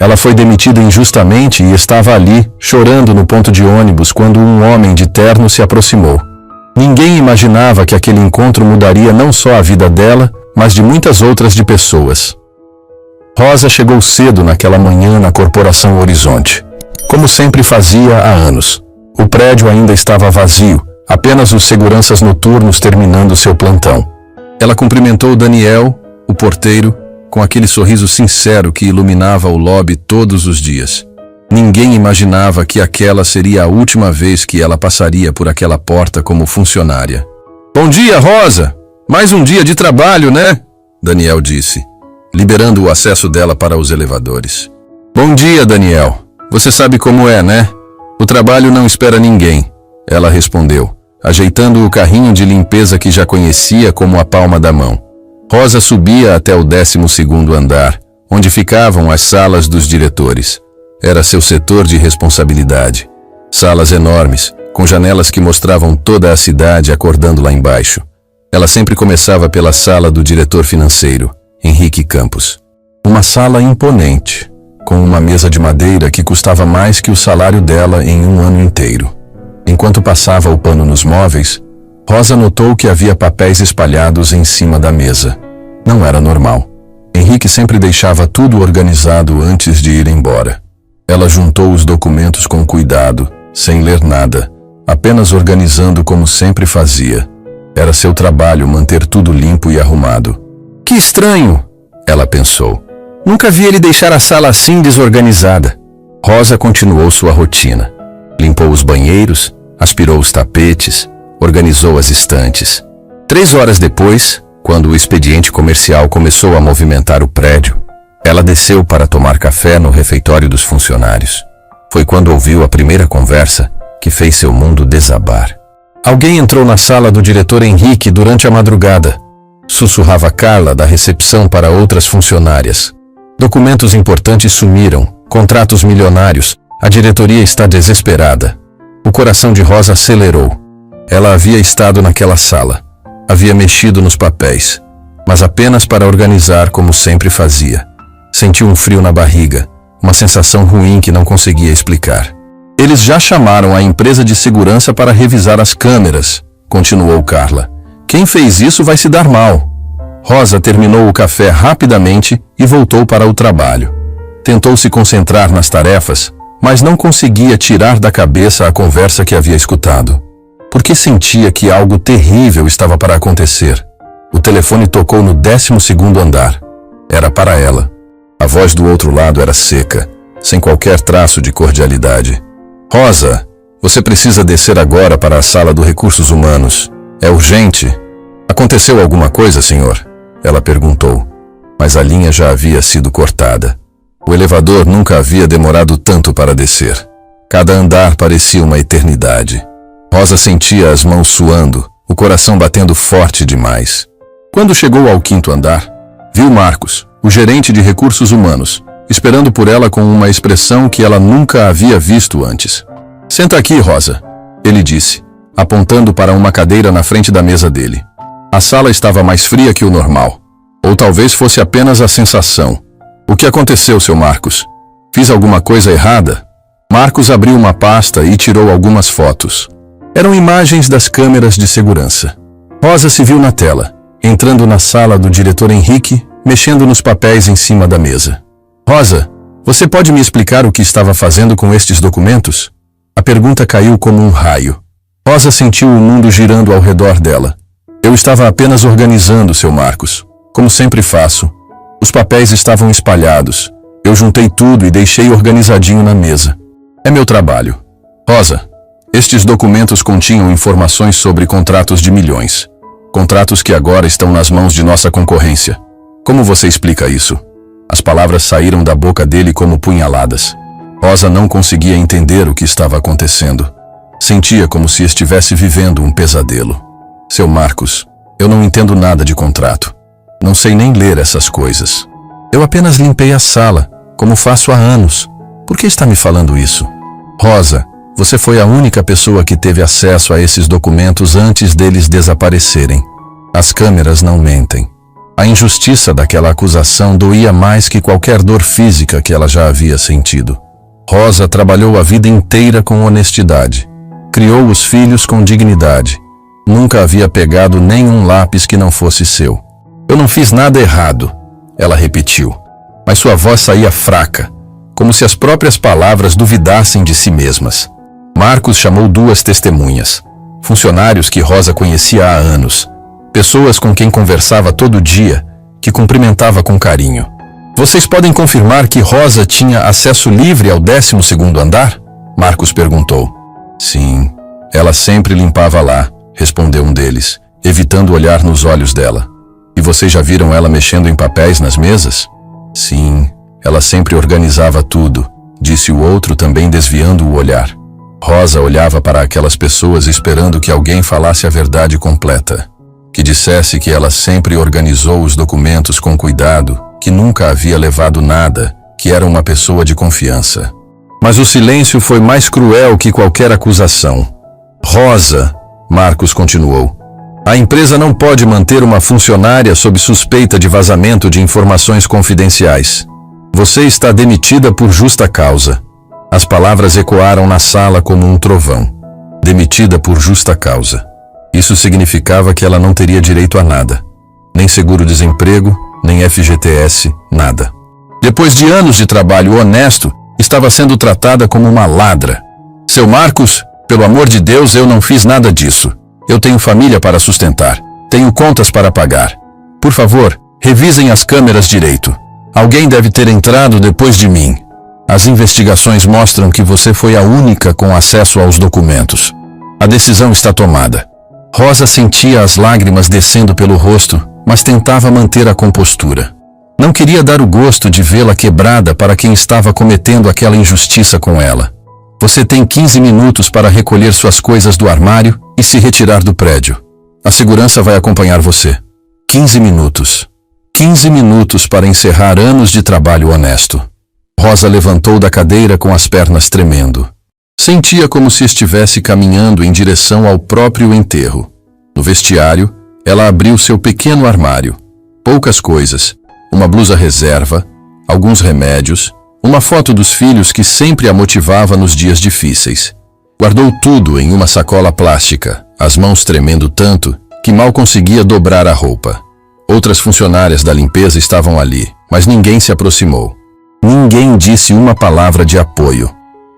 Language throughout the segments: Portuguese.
Ela foi demitida injustamente e estava ali, chorando no ponto de ônibus quando um homem de terno se aproximou. Ninguém imaginava que aquele encontro mudaria não só a vida dela, mas de muitas outras de pessoas. Rosa chegou cedo naquela manhã na Corporação Horizonte, como sempre fazia há anos. O prédio ainda estava vazio, apenas os seguranças noturnos terminando seu plantão. Ela cumprimentou Daniel, o porteiro, com aquele sorriso sincero que iluminava o lobby todos os dias. Ninguém imaginava que aquela seria a última vez que ela passaria por aquela porta como funcionária. "Bom dia, Rosa! Mais um dia de trabalho, né?" Daniel disse, liberando o acesso dela para os elevadores. "Bom dia, Daniel. Você sabe como é, né? O trabalho não espera ninguém", ela respondeu, ajeitando o carrinho de limpeza que já conhecia como a palma da mão. Rosa subia até o 12º andar, onde ficavam as salas dos diretores. Era seu setor de responsabilidade. Salas enormes, com janelas que mostravam toda a cidade acordando lá embaixo. Ela sempre começava pela sala do diretor financeiro, Henrique Campos. Uma sala imponente, com uma mesa de madeira que custava mais que o salário dela em um ano inteiro. Enquanto passava o pano nos móveis, Rosa notou que havia papéis espalhados em cima da mesa. Não era normal. Henrique sempre deixava tudo organizado antes de ir embora. Ela juntou os documentos com cuidado, sem ler nada, apenas organizando como sempre fazia. Era seu trabalho manter tudo limpo e arrumado. "Que estranho", ela pensou. "Nunca vi ele deixar a sala assim desorganizada." Rosa continuou sua rotina. Limpou os banheiros, aspirou os tapetes, organizou as estantes. 3 horas depois, quando o expediente comercial começou a movimentar o prédio, ela desceu para tomar café no refeitório dos funcionários. Foi quando ouviu a primeira conversa que fez seu mundo desabar. Alguém entrou na sala do diretor Henrique durante a madrugada. Sussurrava Carla da recepção para outras funcionárias. Documentos importantes sumiram, contratos milionários, a diretoria está desesperada. O coração de Rosa acelerou. Ela havia estado naquela sala. Havia mexido nos papéis, mas apenas para organizar como sempre fazia. Sentiu um frio na barriga, uma sensação ruim que não conseguia explicar. "Eles já chamaram a empresa de segurança para revisar as câmeras", continuou Carla. "Quem fez isso vai se dar mal." Rosa terminou o café rapidamente e voltou para o trabalho. Tentou se concentrar nas tarefas, mas não conseguia tirar da cabeça a conversa que havia escutado. Porque sentia que algo terrível estava para acontecer. O telefone tocou no 12º andar. Era para ela. A voz do outro lado era seca, sem qualquer traço de cordialidade. "Rosa, você precisa descer agora para a sala do Recursos Humanos. É urgente." "Aconteceu alguma coisa, senhor?" ela perguntou. Mas a linha já havia sido cortada. O elevador nunca havia demorado tanto para descer. Cada andar parecia uma eternidade. Rosa sentia as mãos suando, o coração batendo forte demais. Quando chegou ao 5º andar, viu Marcos, o gerente de recursos humanos, esperando por ela com uma expressão que ela nunca havia visto antes. "Senta aqui, Rosa", ele disse, apontando para uma cadeira na frente da mesa dele. A sala estava mais fria que o normal. Ou talvez fosse apenas a sensação. "O que aconteceu, seu Marcos? Fiz alguma coisa errada?" Marcos abriu uma pasta e tirou algumas fotos. Eram imagens das câmeras de segurança. Rosa se viu na tela, entrando na sala do diretor Henrique, mexendo nos papéis em cima da mesa. "Rosa, você pode me explicar o que estava fazendo com estes documentos?" A pergunta caiu como um raio. Rosa sentiu o mundo girando ao redor dela. "Eu estava apenas organizando, seu Marcos, como sempre faço. Os papéis estavam espalhados. Eu juntei tudo e deixei organizadinho na mesa. É meu trabalho." "Rosa, estes documentos continham informações sobre contratos de milhões. Contratos que agora estão nas mãos de nossa concorrência. Como você explica isso?" As palavras saíram da boca dele como punhaladas. Rosa não conseguia entender o que estava acontecendo. Sentia como se estivesse vivendo um pesadelo. "Seu Marcos, eu não entendo nada de contrato. Não sei nem ler essas coisas. Eu apenas limpei a sala, como faço há anos. Por que está me falando isso?" "Rosa, você foi a única pessoa que teve acesso a esses documentos antes deles desaparecerem. As câmeras não mentem. A injustiça daquela acusação doía mais que qualquer dor física que ela já havia sentido. Rosa trabalhou a vida inteira com honestidade. Criou os filhos com dignidade. Nunca havia pegado nenhum lápis que não fosse seu. Eu não fiz nada errado, ela repetiu. Mas sua voz saía fraca, como se as próprias palavras duvidassem de si mesmas. Marcos chamou 2 testemunhas, funcionários que Rosa conhecia há anos, pessoas com quem conversava todo dia, que cumprimentava com carinho. Vocês podem confirmar que Rosa tinha acesso livre ao 12º andar? Marcos perguntou. Sim, ela sempre limpava lá, respondeu um deles, evitando olhar nos olhos dela. E vocês já viram ela mexendo em papéis nas mesas? Sim, ela sempre organizava tudo, disse o outro também desviando o olhar. Rosa olhava para aquelas pessoas esperando que alguém falasse a verdade completa. Que dissesse que ela sempre organizou os documentos com cuidado, que nunca havia levado nada, que era uma pessoa de confiança. Mas o silêncio foi mais cruel que qualquer acusação. Rosa, Marcos continuou, a empresa não pode manter uma funcionária sob suspeita de vazamento de informações confidenciais. Você está demitida por justa causa. As palavras ecoaram na sala como um trovão. Demitida por justa causa. Isso significava que ela não teria direito a nada. Nem seguro-desemprego, nem FGTS, nada. Depois de anos de trabalho honesto, estava sendo tratada como uma ladra. Seu Marcos, pelo amor de Deus, eu não fiz nada disso. Eu tenho família para sustentar. Tenho contas para pagar. Por favor, revisem as câmeras direito. Alguém deve ter entrado depois de mim. As investigações mostram que você foi a única com acesso aos documentos. A decisão está tomada. Rosa sentia as lágrimas descendo pelo rosto, mas tentava manter a compostura. Não queria dar o gosto de vê-la quebrada para quem estava cometendo aquela injustiça com ela. Você tem 15 minutos para recolher suas coisas do armário e se retirar do prédio. A segurança vai acompanhar você. 15 minutos. 15 minutos para encerrar anos de trabalho honesto. Rosa levantou da cadeira com as pernas tremendo. Sentia como se estivesse caminhando em direção ao próprio enterro. No vestiário, ela abriu seu pequeno armário. Poucas coisas. Uma blusa reserva, alguns remédios, uma foto dos filhos que sempre a motivava nos dias difíceis. Guardou tudo em uma sacola plástica, as mãos tremendo tanto que mal conseguia dobrar a roupa. Outras funcionárias da limpeza estavam ali, mas ninguém se aproximou. Ninguém disse uma palavra de apoio.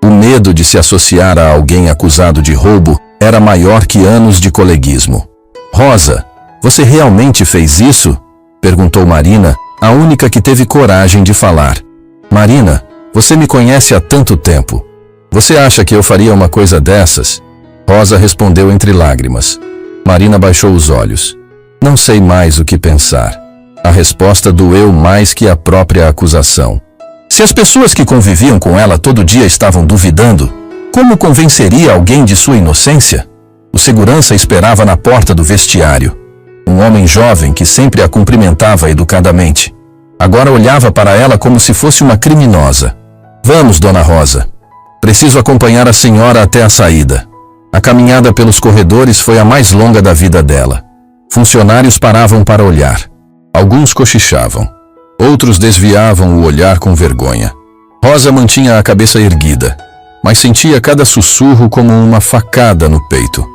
O medo de se associar a alguém acusado de roubo era maior que anos de coleguismo. Rosa, você realmente fez isso? Perguntou Marina, a única que teve coragem de falar. Marina, você me conhece há tanto tempo. Você acha que eu faria uma coisa dessas? Rosa respondeu entre lágrimas. Marina baixou os olhos. Não sei mais o que pensar. A resposta doeu mais que a própria acusação. Se as pessoas que conviviam com ela todo dia estavam duvidando, como convenceria alguém de sua inocência? O segurança esperava na porta do vestiário. Um homem jovem que sempre a cumprimentava educadamente. Agora olhava para ela como se fosse uma criminosa. Vamos, Dona Rosa. Preciso acompanhar a senhora até a saída. A caminhada pelos corredores foi a mais longa da vida dela. Funcionários paravam para olhar. Alguns cochichavam. Outros desviavam o olhar com vergonha. Rosa mantinha a cabeça erguida, mas sentia cada sussurro como uma facada no peito.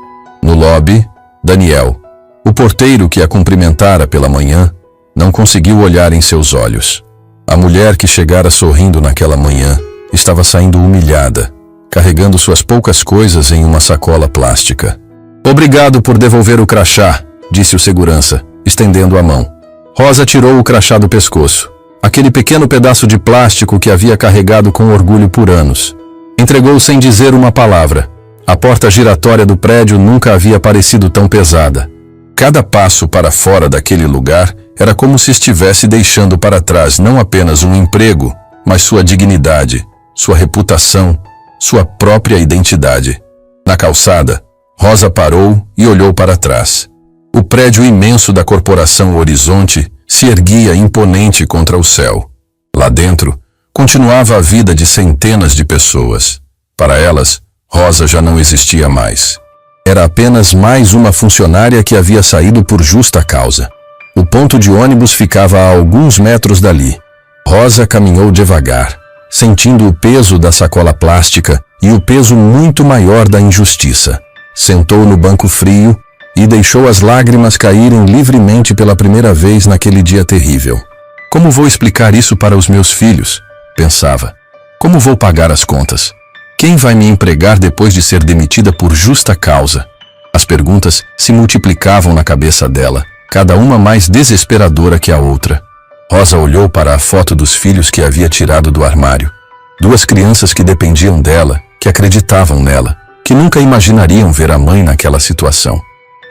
No lobby, Daniel, o porteiro que a cumprimentara pela manhã, não conseguiu olhar em seus olhos. A mulher que chegara sorrindo naquela manhã estava saindo humilhada, carregando suas poucas coisas em uma sacola plástica. Obrigado por devolver o crachá, disse o segurança, estendendo a mão. Rosa tirou o crachá do pescoço, aquele pequeno pedaço de plástico que havia carregado com orgulho por anos. Entregou sem dizer uma palavra. A porta giratória do prédio nunca havia parecido tão pesada. Cada passo para fora daquele lugar era como se estivesse deixando para trás não apenas um emprego, mas sua dignidade, sua reputação, sua própria identidade. Na calçada, Rosa parou e olhou para trás. O prédio imenso da Corporação Horizonte se erguia imponente contra o céu. Lá dentro, continuava a vida de centenas de pessoas. Para elas, Rosa já não existia mais. Era apenas mais uma funcionária que havia saído por justa causa. O ponto de ônibus ficava a alguns metros dali. Rosa caminhou devagar, sentindo o peso da sacola plástica e o peso muito maior da injustiça. Sentou no banco frio e deixou as lágrimas caírem livremente pela primeira vez naquele dia terrível. Como vou explicar isso para os meus filhos? Pensava. Como vou pagar as contas? Quem vai me empregar depois de ser demitida por justa causa? As perguntas se multiplicavam na cabeça dela, cada uma mais desesperadora que a outra. Rosa olhou para a foto dos filhos que havia tirado do armário. Duas crianças que dependiam dela, que acreditavam nela, que nunca imaginariam ver a mãe naquela situação.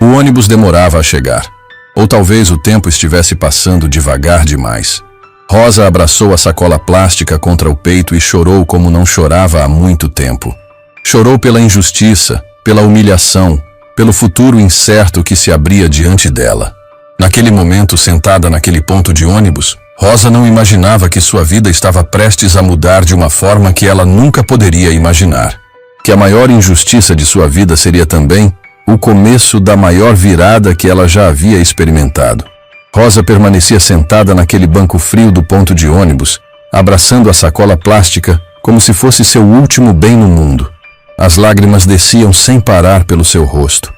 O ônibus demorava a chegar. Ou talvez o tempo estivesse passando devagar demais. Rosa abraçou a sacola plástica contra o peito e chorou como não chorava há muito tempo. Chorou pela injustiça, pela humilhação, pelo futuro incerto que se abria diante dela. Naquele momento, sentada naquele ponto de ônibus, Rosa não imaginava que sua vida estava prestes a mudar de uma forma que ela nunca poderia imaginar. Que a maior injustiça de sua vida seria também o começo da maior virada que ela já havia experimentado. Rosa permanecia sentada naquele banco frio do ponto de ônibus, abraçando a sacola plástica como se fosse seu último bem no mundo. As lágrimas desciam sem parar pelo seu rosto,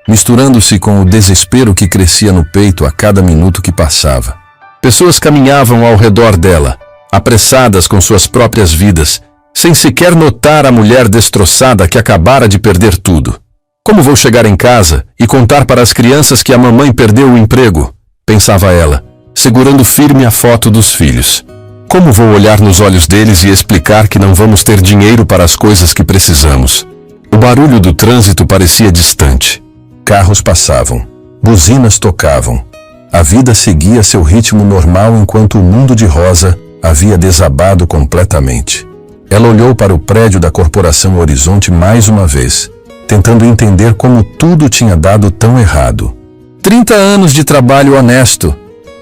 misturando-se com o desespero que crescia no peito a cada minuto que passava. Pessoas caminhavam ao redor dela, apressadas com suas próprias vidas, sem sequer notar a mulher destroçada que acabara de perder tudo. Como vou chegar em casa e contar para as crianças que a mamãe perdeu o emprego? Pensava ela, segurando firme a foto dos filhos. Como vou olhar nos olhos deles e explicar que não vamos ter dinheiro para as coisas que precisamos? O barulho do trânsito parecia distante. Carros passavam, buzinas tocavam. A vida seguia seu ritmo normal enquanto o mundo de Rosa havia desabado completamente. Ela olhou para o prédio da Corporação Horizonte mais uma vez, tentando entender como tudo tinha dado tão errado. 30 anos de trabalho honesto,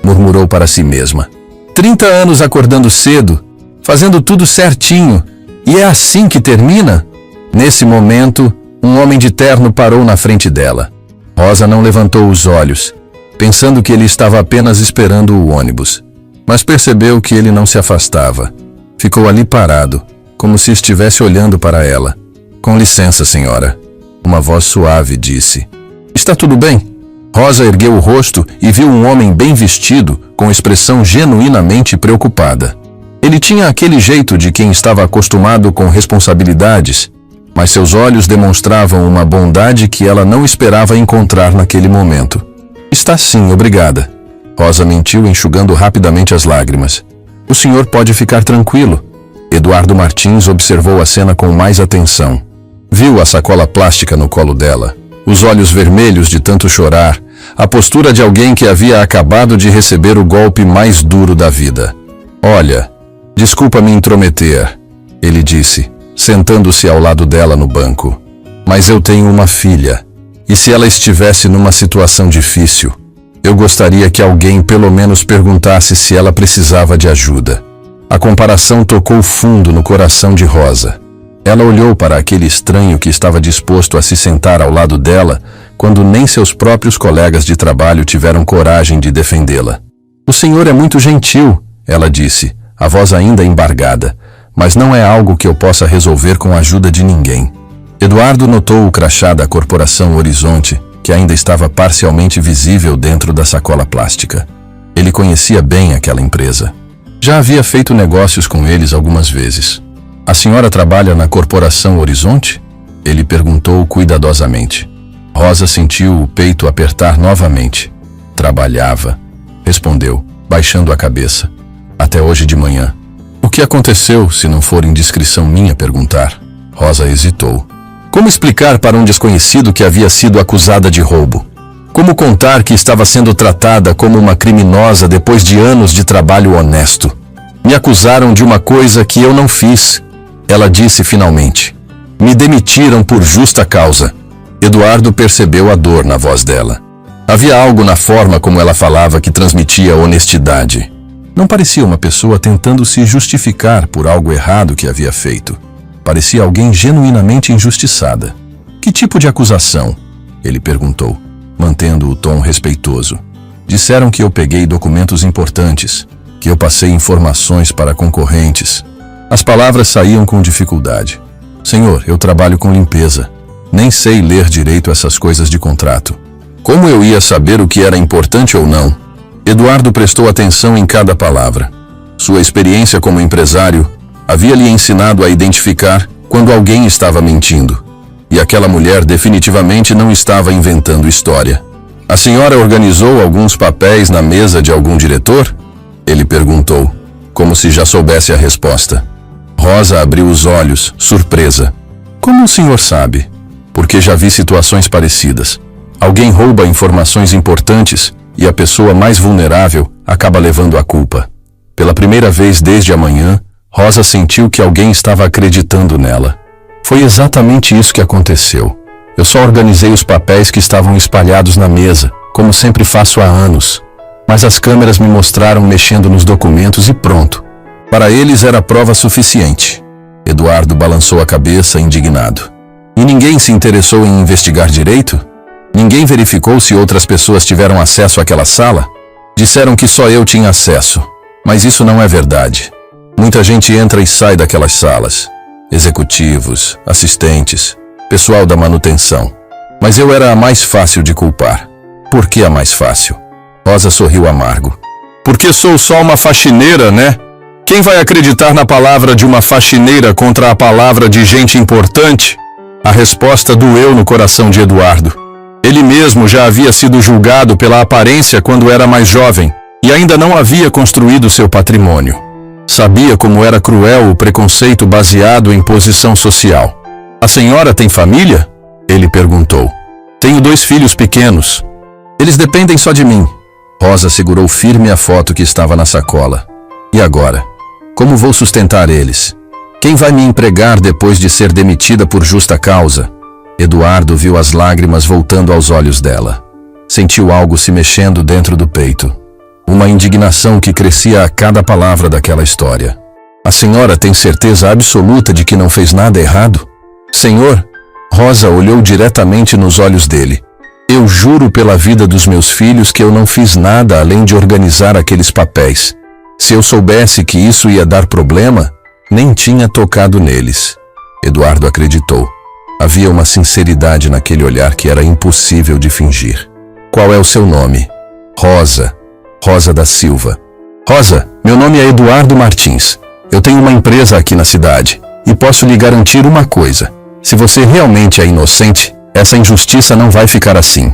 murmurou para si mesma. 30 anos acordando cedo, fazendo tudo certinho, e é assim que termina? Nesse momento, um homem de terno parou na frente dela. Rosa não levantou os olhos, pensando que ele estava apenas esperando o ônibus. Mas percebeu que ele não se afastava. Ficou ali parado, como se estivesse olhando para ela. Com licença, senhora. Uma voz suave disse. Está tudo bem? Rosa ergueu o rosto e viu um homem bem vestido, com expressão genuinamente preocupada. Ele tinha aquele jeito de quem estava acostumado com responsabilidades, mas seus olhos demonstravam uma bondade que ela não esperava encontrar naquele momento. Está sim, obrigada. Rosa mentiu, enxugando rapidamente as lágrimas. O senhor pode ficar tranquilo. Eduardo Martins observou a cena com mais atenção. Viu a sacola plástica no colo dela, os olhos vermelhos de tanto chorar, a postura de alguém que havia acabado de receber o golpe mais duro da vida. Olha, desculpa me intrometer, ele disse, sentando-se ao lado dela no banco. Mas eu tenho uma filha, e se ela estivesse numa situação difícil, eu gostaria que alguém pelo menos perguntasse se ela precisava de ajuda. A comparação tocou fundo no coração de Rosa. Ela olhou para aquele estranho que estava disposto a se sentar ao lado dela, quando nem seus próprios colegas de trabalho tiveram coragem de defendê-la. O senhor é muito gentil, ela disse, a voz ainda embargada, mas não é algo que eu possa resolver com a ajuda de ninguém. Eduardo notou o crachá da Corporação Horizonte, que ainda estava parcialmente visível dentro da sacola plástica. Ele conhecia bem aquela empresa. Já havia feito negócios com eles algumas vezes. A senhora trabalha na Corporação Horizonte? Ele perguntou cuidadosamente. Rosa sentiu o peito apertar novamente. Trabalhava, respondeu, baixando a cabeça. Até hoje de manhã. O que aconteceu, se não for indiscrição minha perguntar? Rosa hesitou. Como explicar para um desconhecido que havia sido acusada de roubo? Como contar que estava sendo tratada como uma criminosa depois de anos de trabalho honesto? Me acusaram de uma coisa que eu não fiz. Ela disse finalmente. Me demitiram por justa causa. Eduardo percebeu a dor na voz dela. Havia algo na forma como ela falava que transmitia honestidade. Não parecia uma pessoa tentando se justificar por algo errado que havia feito. Parecia alguém genuinamente injustiçada. Que tipo de acusação? Ele perguntou, mantendo o tom respeitoso. Disseram que eu peguei documentos importantes, que eu passei informações para concorrentes. As palavras saíam com dificuldade. Senhor, eu trabalho com limpeza. Nem sei ler direito essas coisas de contrato. Como eu ia saber o que era importante ou não? Eduardo prestou atenção em cada palavra. Sua experiência como empresário havia lhe ensinado a identificar quando alguém estava mentindo. E aquela mulher definitivamente não estava inventando história. A senhora organizou alguns papéis na mesa de algum diretor? Ele perguntou, como se já soubesse a resposta. Rosa abriu os olhos, surpresa. Como o senhor sabe? Porque já vi situações parecidas. Alguém rouba informações importantes e a pessoa mais vulnerável acaba levando a culpa. Pela primeira vez desde a manhã, Rosa sentiu que alguém estava acreditando nela. Foi exatamente isso que aconteceu. Eu só organizei os papéis que estavam espalhados na mesa, como sempre faço há anos. Mas as câmeras me mostraram mexendo nos documentos e pronto. Para eles era prova suficiente. Eduardo balançou a cabeça, indignado. E ninguém se interessou em investigar direito? Ninguém verificou se outras pessoas tiveram acesso àquela sala? Disseram que só eu tinha acesso, mas isso não é verdade. Muita gente entra e sai daquelas salas. Executivos, assistentes, pessoal da manutenção. Mas eu era a mais fácil de culpar. Por que a mais fácil? Rosa sorriu amargo. Porque sou só uma faxineira, né? Quem vai acreditar na palavra de uma faxineira contra a palavra de gente importante? A resposta doeu no coração de Eduardo. Ele mesmo já havia sido julgado pela aparência quando era mais jovem e ainda não havia construído seu patrimônio. Sabia como era cruel o preconceito baseado em posição social. A senhora tem família? Ele perguntou. Tenho 2 filhos pequenos. Eles dependem só de mim. Rosa segurou firme a foto que estava na sacola. E agora? Como vou sustentar eles? Quem vai me empregar depois de ser demitida por justa causa? Eduardo viu as lágrimas voltando aos olhos dela. Sentiu algo se mexendo dentro do peito. Uma indignação que crescia a cada palavra daquela história. A senhora tem certeza absoluta de que não fez nada errado? Senhor, Rosa olhou diretamente nos olhos dele. Eu juro pela vida dos meus filhos que eu não fiz nada além de organizar aqueles papéis. Se eu soubesse que isso ia dar problema, nem tinha tocado neles. Eduardo acreditou. Havia uma sinceridade naquele olhar que era impossível de fingir. Qual é o seu nome? Rosa. Rosa da Silva. Rosa, meu nome é Eduardo Martins. Eu tenho uma empresa aqui na cidade e posso lhe garantir uma coisa. Se você realmente é inocente, essa injustiça não vai ficar assim.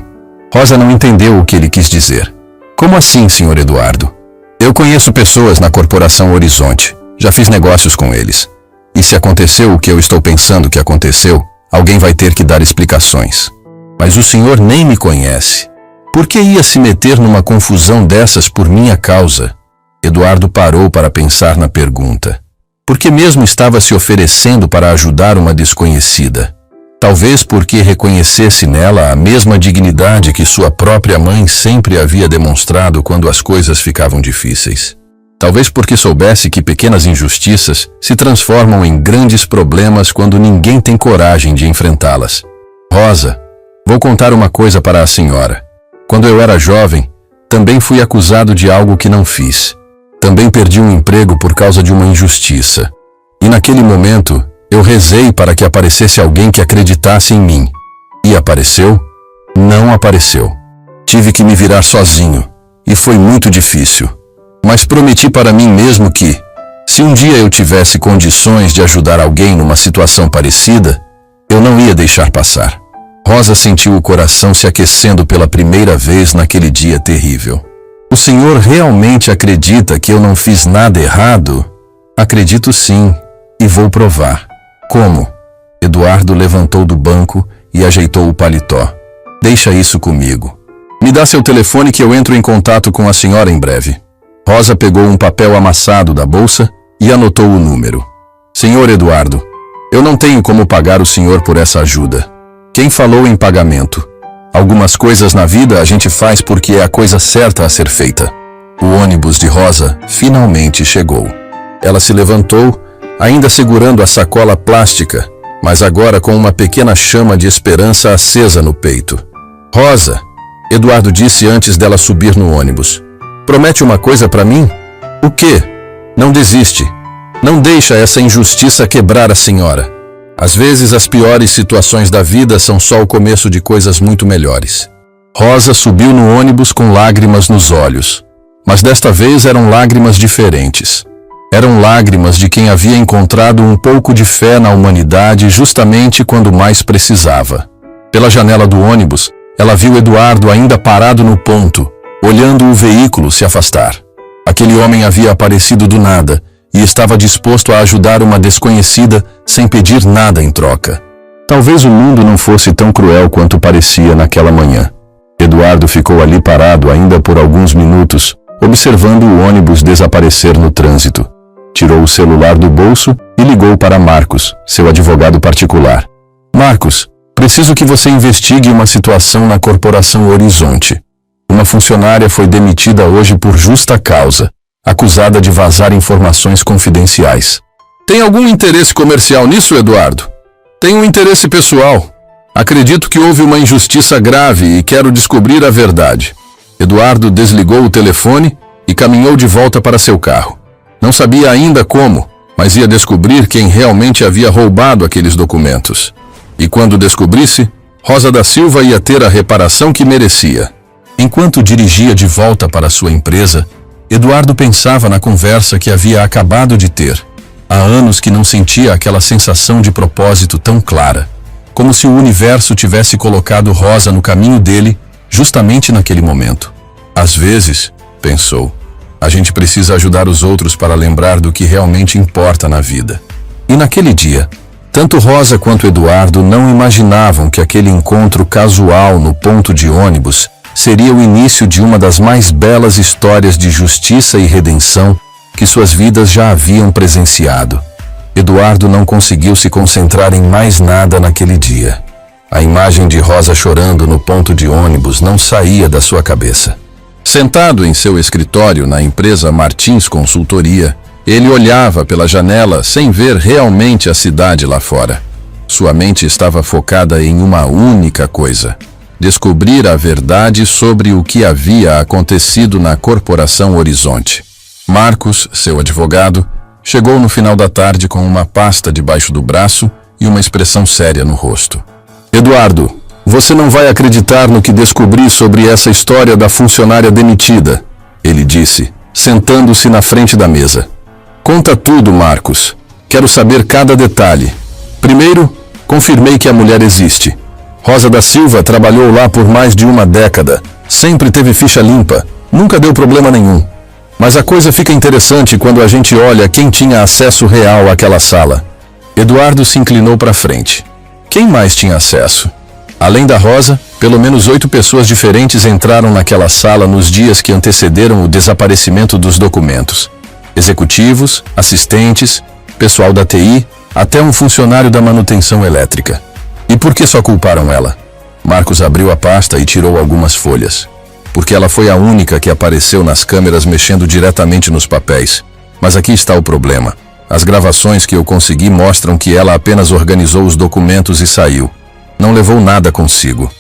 Rosa não entendeu o que ele quis dizer. Como assim, senhor Eduardo? Eu conheço pessoas na Corporação Horizonte. Já fiz negócios com eles. E se aconteceu o que eu estou pensando que aconteceu, alguém vai ter que dar explicações. Mas o senhor nem me conhece. Por que ia se meter numa confusão dessas por minha causa? Eduardo parou para pensar na pergunta. Porque mesmo estava se oferecendo para ajudar uma desconhecida. Talvez porque reconhecesse nela a mesma dignidade que sua própria mãe sempre havia demonstrado quando as coisas ficavam difíceis. Talvez porque soubesse que pequenas injustiças se transformam em grandes problemas quando ninguém tem coragem de enfrentá-las. Rosa, vou contar uma coisa para a senhora. Quando eu era jovem, também fui acusado de algo que não fiz. Também perdi um emprego por causa de uma injustiça. E naquele momento, eu rezei para que aparecesse alguém que acreditasse em mim. E apareceu? Não apareceu. Tive que me virar sozinho. E foi muito difícil. Mas prometi para mim mesmo que, se um dia eu tivesse condições de ajudar alguém numa situação parecida, eu não ia deixar passar. Rosa sentiu o coração se aquecendo pela primeira vez naquele dia terrível. O senhor realmente acredita que eu não fiz nada errado? Acredito sim, e vou provar. Como? Eduardo levantou do banco e ajeitou o paletó. Deixa isso comigo. Me dá seu telefone que eu entro em contato com a senhora em breve. Rosa pegou um papel amassado da bolsa e anotou o número. Senhor Eduardo, eu não tenho como pagar o senhor por essa ajuda. Quem falou em pagamento? Algumas coisas na vida a gente faz porque é a coisa certa a ser feita. O ônibus de Rosa finalmente chegou. Ela se levantou, ainda segurando a sacola plástica, mas agora com uma pequena chama de esperança acesa no peito. Rosa, Eduardo disse antes dela subir no ônibus. Promete uma coisa para mim? O quê? Não desiste. Não deixa essa injustiça quebrar a senhora. Às vezes as piores situações da vida são só o começo de coisas muito melhores. Rosa subiu no ônibus com lágrimas nos olhos. Mas desta vez eram lágrimas diferentes. Eram lágrimas de quem havia encontrado um pouco de fé na humanidade justamente quando mais precisava. Pela janela do ônibus, ela viu Eduardo ainda parado no ponto, olhando o veículo se afastar. Aquele homem havia aparecido do nada e estava disposto a ajudar uma desconhecida sem pedir nada em troca. Talvez o mundo não fosse tão cruel quanto parecia naquela manhã. Eduardo ficou ali parado ainda por alguns minutos, observando o ônibus desaparecer no trânsito. Tirou o celular do bolso e ligou para Marcos, seu advogado particular. Marcos, preciso que você investigue uma situação na Corporação Horizonte. Uma funcionária foi demitida hoje por justa causa, acusada de vazar informações confidenciais. Tem algum interesse comercial nisso, Eduardo? Tenho um interesse pessoal. Acredito que houve uma injustiça grave e quero descobrir a verdade. Eduardo desligou o telefone e caminhou de volta para seu carro. Não sabia ainda como, mas ia descobrir quem realmente havia roubado aqueles documentos. E quando descobrisse, Rosa da Silva ia ter a reparação que merecia. Enquanto dirigia de volta para sua empresa, Eduardo pensava na conversa que havia acabado de ter. Há anos que não sentia aquela sensação de propósito tão clara, como se o universo tivesse colocado Rosa no caminho dele justamente naquele momento. Às vezes, pensou, a gente precisa ajudar os outros para lembrar do que realmente importa na vida. E naquele dia, tanto Rosa quanto Eduardo não imaginavam que aquele encontro casual no ponto de ônibus seria o início de uma das mais belas histórias de justiça e redenção que suas vidas já haviam presenciado. Eduardo não conseguiu se concentrar em mais nada naquele dia. A imagem de Rosa chorando no ponto de ônibus não saía da sua cabeça. Sentado em seu escritório na empresa Martins Consultoria, ele olhava pela janela sem ver realmente a cidade lá fora. Sua mente estava focada em uma única coisa: descobrir a verdade sobre o que havia acontecido na Corporação Horizonte. Marcos, seu advogado, chegou no final da tarde com uma pasta debaixo do braço e uma expressão séria no rosto. Eduardo, você não vai acreditar no que descobri sobre essa história da funcionária demitida, ele disse, sentando-se na frente da mesa. Conta tudo, Marcos. Quero saber cada detalhe. Primeiro, confirmei que a mulher existe. Rosa da Silva trabalhou lá por mais de uma década. Sempre teve ficha limpa. Nunca deu problema nenhum. Mas a coisa fica interessante quando a gente olha quem tinha acesso real àquela sala. Eduardo se inclinou para frente. Quem mais tinha acesso? Além da Rosa, pelo menos 8 pessoas diferentes entraram naquela sala nos dias que antecederam o desaparecimento dos documentos. Executivos, assistentes, pessoal da TI, até um funcionário da manutenção elétrica. E por que só culparam ela? Marcos abriu a pasta e tirou algumas folhas. Porque ela foi a única que apareceu nas câmeras mexendo diretamente nos papéis. Mas aqui está o problema. As gravações que eu consegui mostram que ela apenas organizou os documentos e saiu. Não levou nada consigo.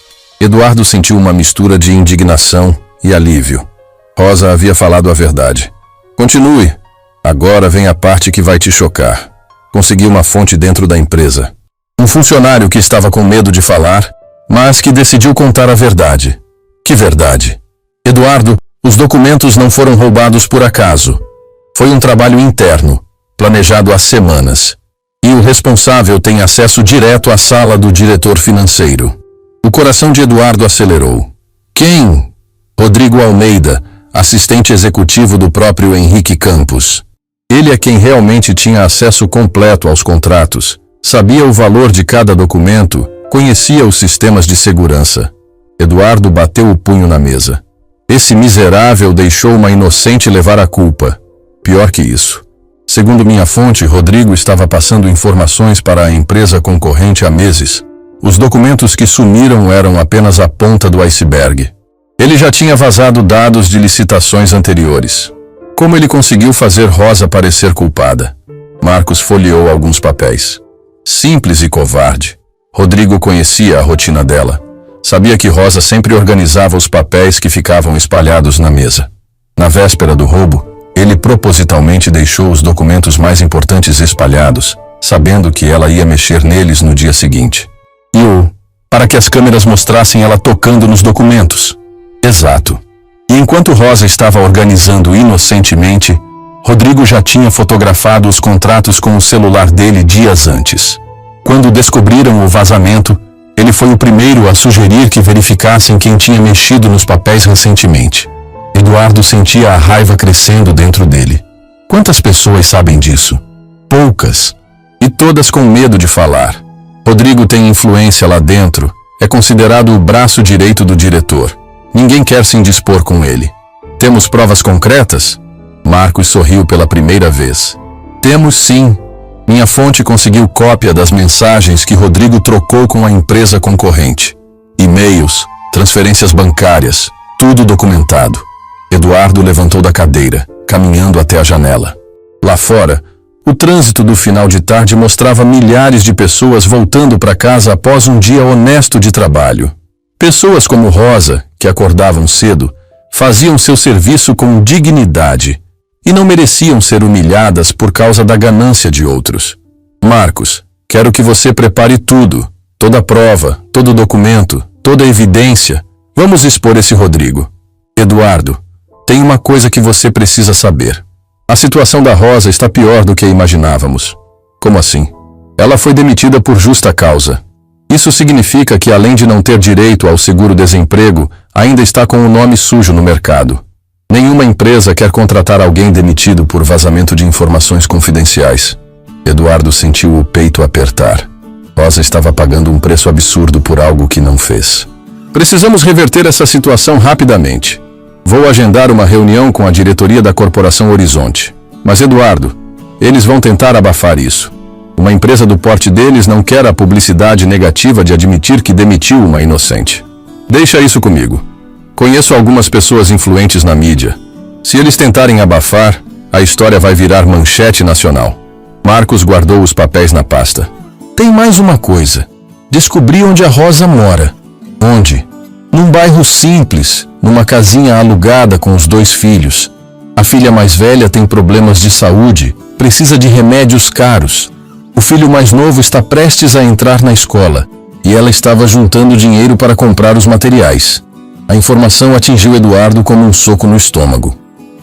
Eduardo sentiu uma mistura de indignação e alívio. Rosa havia falado a verdade. Continue. Agora vem a parte que vai te chocar. Consegui uma fonte dentro da empresa. Um funcionário que estava com medo de falar, mas que decidiu contar a verdade. Que verdade? Eduardo, os documentos não foram roubados por acaso. Foi um trabalho interno, planejado há semanas. E o responsável tem acesso direto à sala do diretor financeiro. O coração de Eduardo acelerou. Quem? Rodrigo Almeida, assistente executivo do próprio Henrique Campos. Ele é quem realmente tinha acesso completo aos contratos, sabia o valor de cada documento, conhecia os sistemas de segurança. Eduardo bateu o punho na mesa. Esse miserável deixou uma inocente levar a culpa. Pior que isso. Segundo minha fonte, Rodrigo estava passando informações para a empresa concorrente há meses. Os documentos que sumiram eram apenas a ponta do iceberg. Ele já tinha vazado dados de licitações anteriores. Como ele conseguiu fazer Rosa parecer culpada? Marcos folheou alguns papéis. Simples e covarde. Rodrigo conhecia a rotina dela. Sabia que Rosa sempre organizava os papéis que ficavam espalhados na mesa. Na véspera do roubo, ele propositalmente deixou os documentos mais importantes espalhados, sabendo que ela ia mexer neles no dia seguinte. Para que as câmeras mostrassem ela tocando nos documentos. Exato. E enquanto Rosa estava organizando inocentemente, Rodrigo já tinha fotografado os contratos com o celular dele dias antes. Quando descobriram o vazamento, ele foi o primeiro a sugerir que verificassem quem tinha mexido nos papéis recentemente. Eduardo sentia a raiva crescendo dentro dele. Quantas pessoas sabem disso? Poucas. E todas com medo de falar. Rodrigo tem influência lá dentro, é considerado o braço direito do diretor. Ninguém quer se indispor com ele. Temos provas concretas? Marcos sorriu pela primeira vez. Temos sim. Minha fonte conseguiu cópia das mensagens que Rodrigo trocou com a empresa concorrente. E-mails, transferências bancárias, tudo documentado. Eduardo levantou da cadeira, caminhando até a janela. Lá fora, o trânsito do final de tarde mostrava milhares de pessoas voltando para casa após um dia honesto de trabalho. Pessoas como Rosa, que acordavam cedo, faziam seu serviço com dignidade e não mereciam ser humilhadas por causa da ganância de outros. Marcos, quero que você prepare tudo, toda prova, todo documento, toda evidência. Vamos expor esse Rodrigo. Eduardo, tem uma coisa que você precisa saber. A situação da Rosa está pior do que imaginávamos. Como assim? Ela foi demitida por justa causa. Isso significa que, além de não ter direito ao seguro-desemprego, ainda está com o nome sujo no mercado. Nenhuma empresa quer contratar alguém demitido por vazamento de informações confidenciais. Eduardo sentiu o peito apertar. Rosa estava pagando um preço absurdo por algo que não fez. Precisamos reverter essa situação rapidamente. Vou agendar uma reunião com a diretoria da Corporação Horizonte. Mas, Eduardo, eles vão tentar abafar isso. Uma empresa do porte deles não quer a publicidade negativa de admitir que demitiu uma inocente. Deixa isso comigo. Conheço algumas pessoas influentes na mídia. Se eles tentarem abafar, a história vai virar manchete nacional. Marcos guardou os papéis na pasta. Tem mais uma coisa. Descobri onde a Rosa mora. Onde? Num bairro simples, numa casinha alugada com os 2 filhos. A filha mais velha tem problemas de saúde, precisa de remédios caros. O filho mais novo está prestes a entrar na escola, e ela estava juntando dinheiro para comprar os materiais. A informação atingiu Eduardo como um soco no estômago.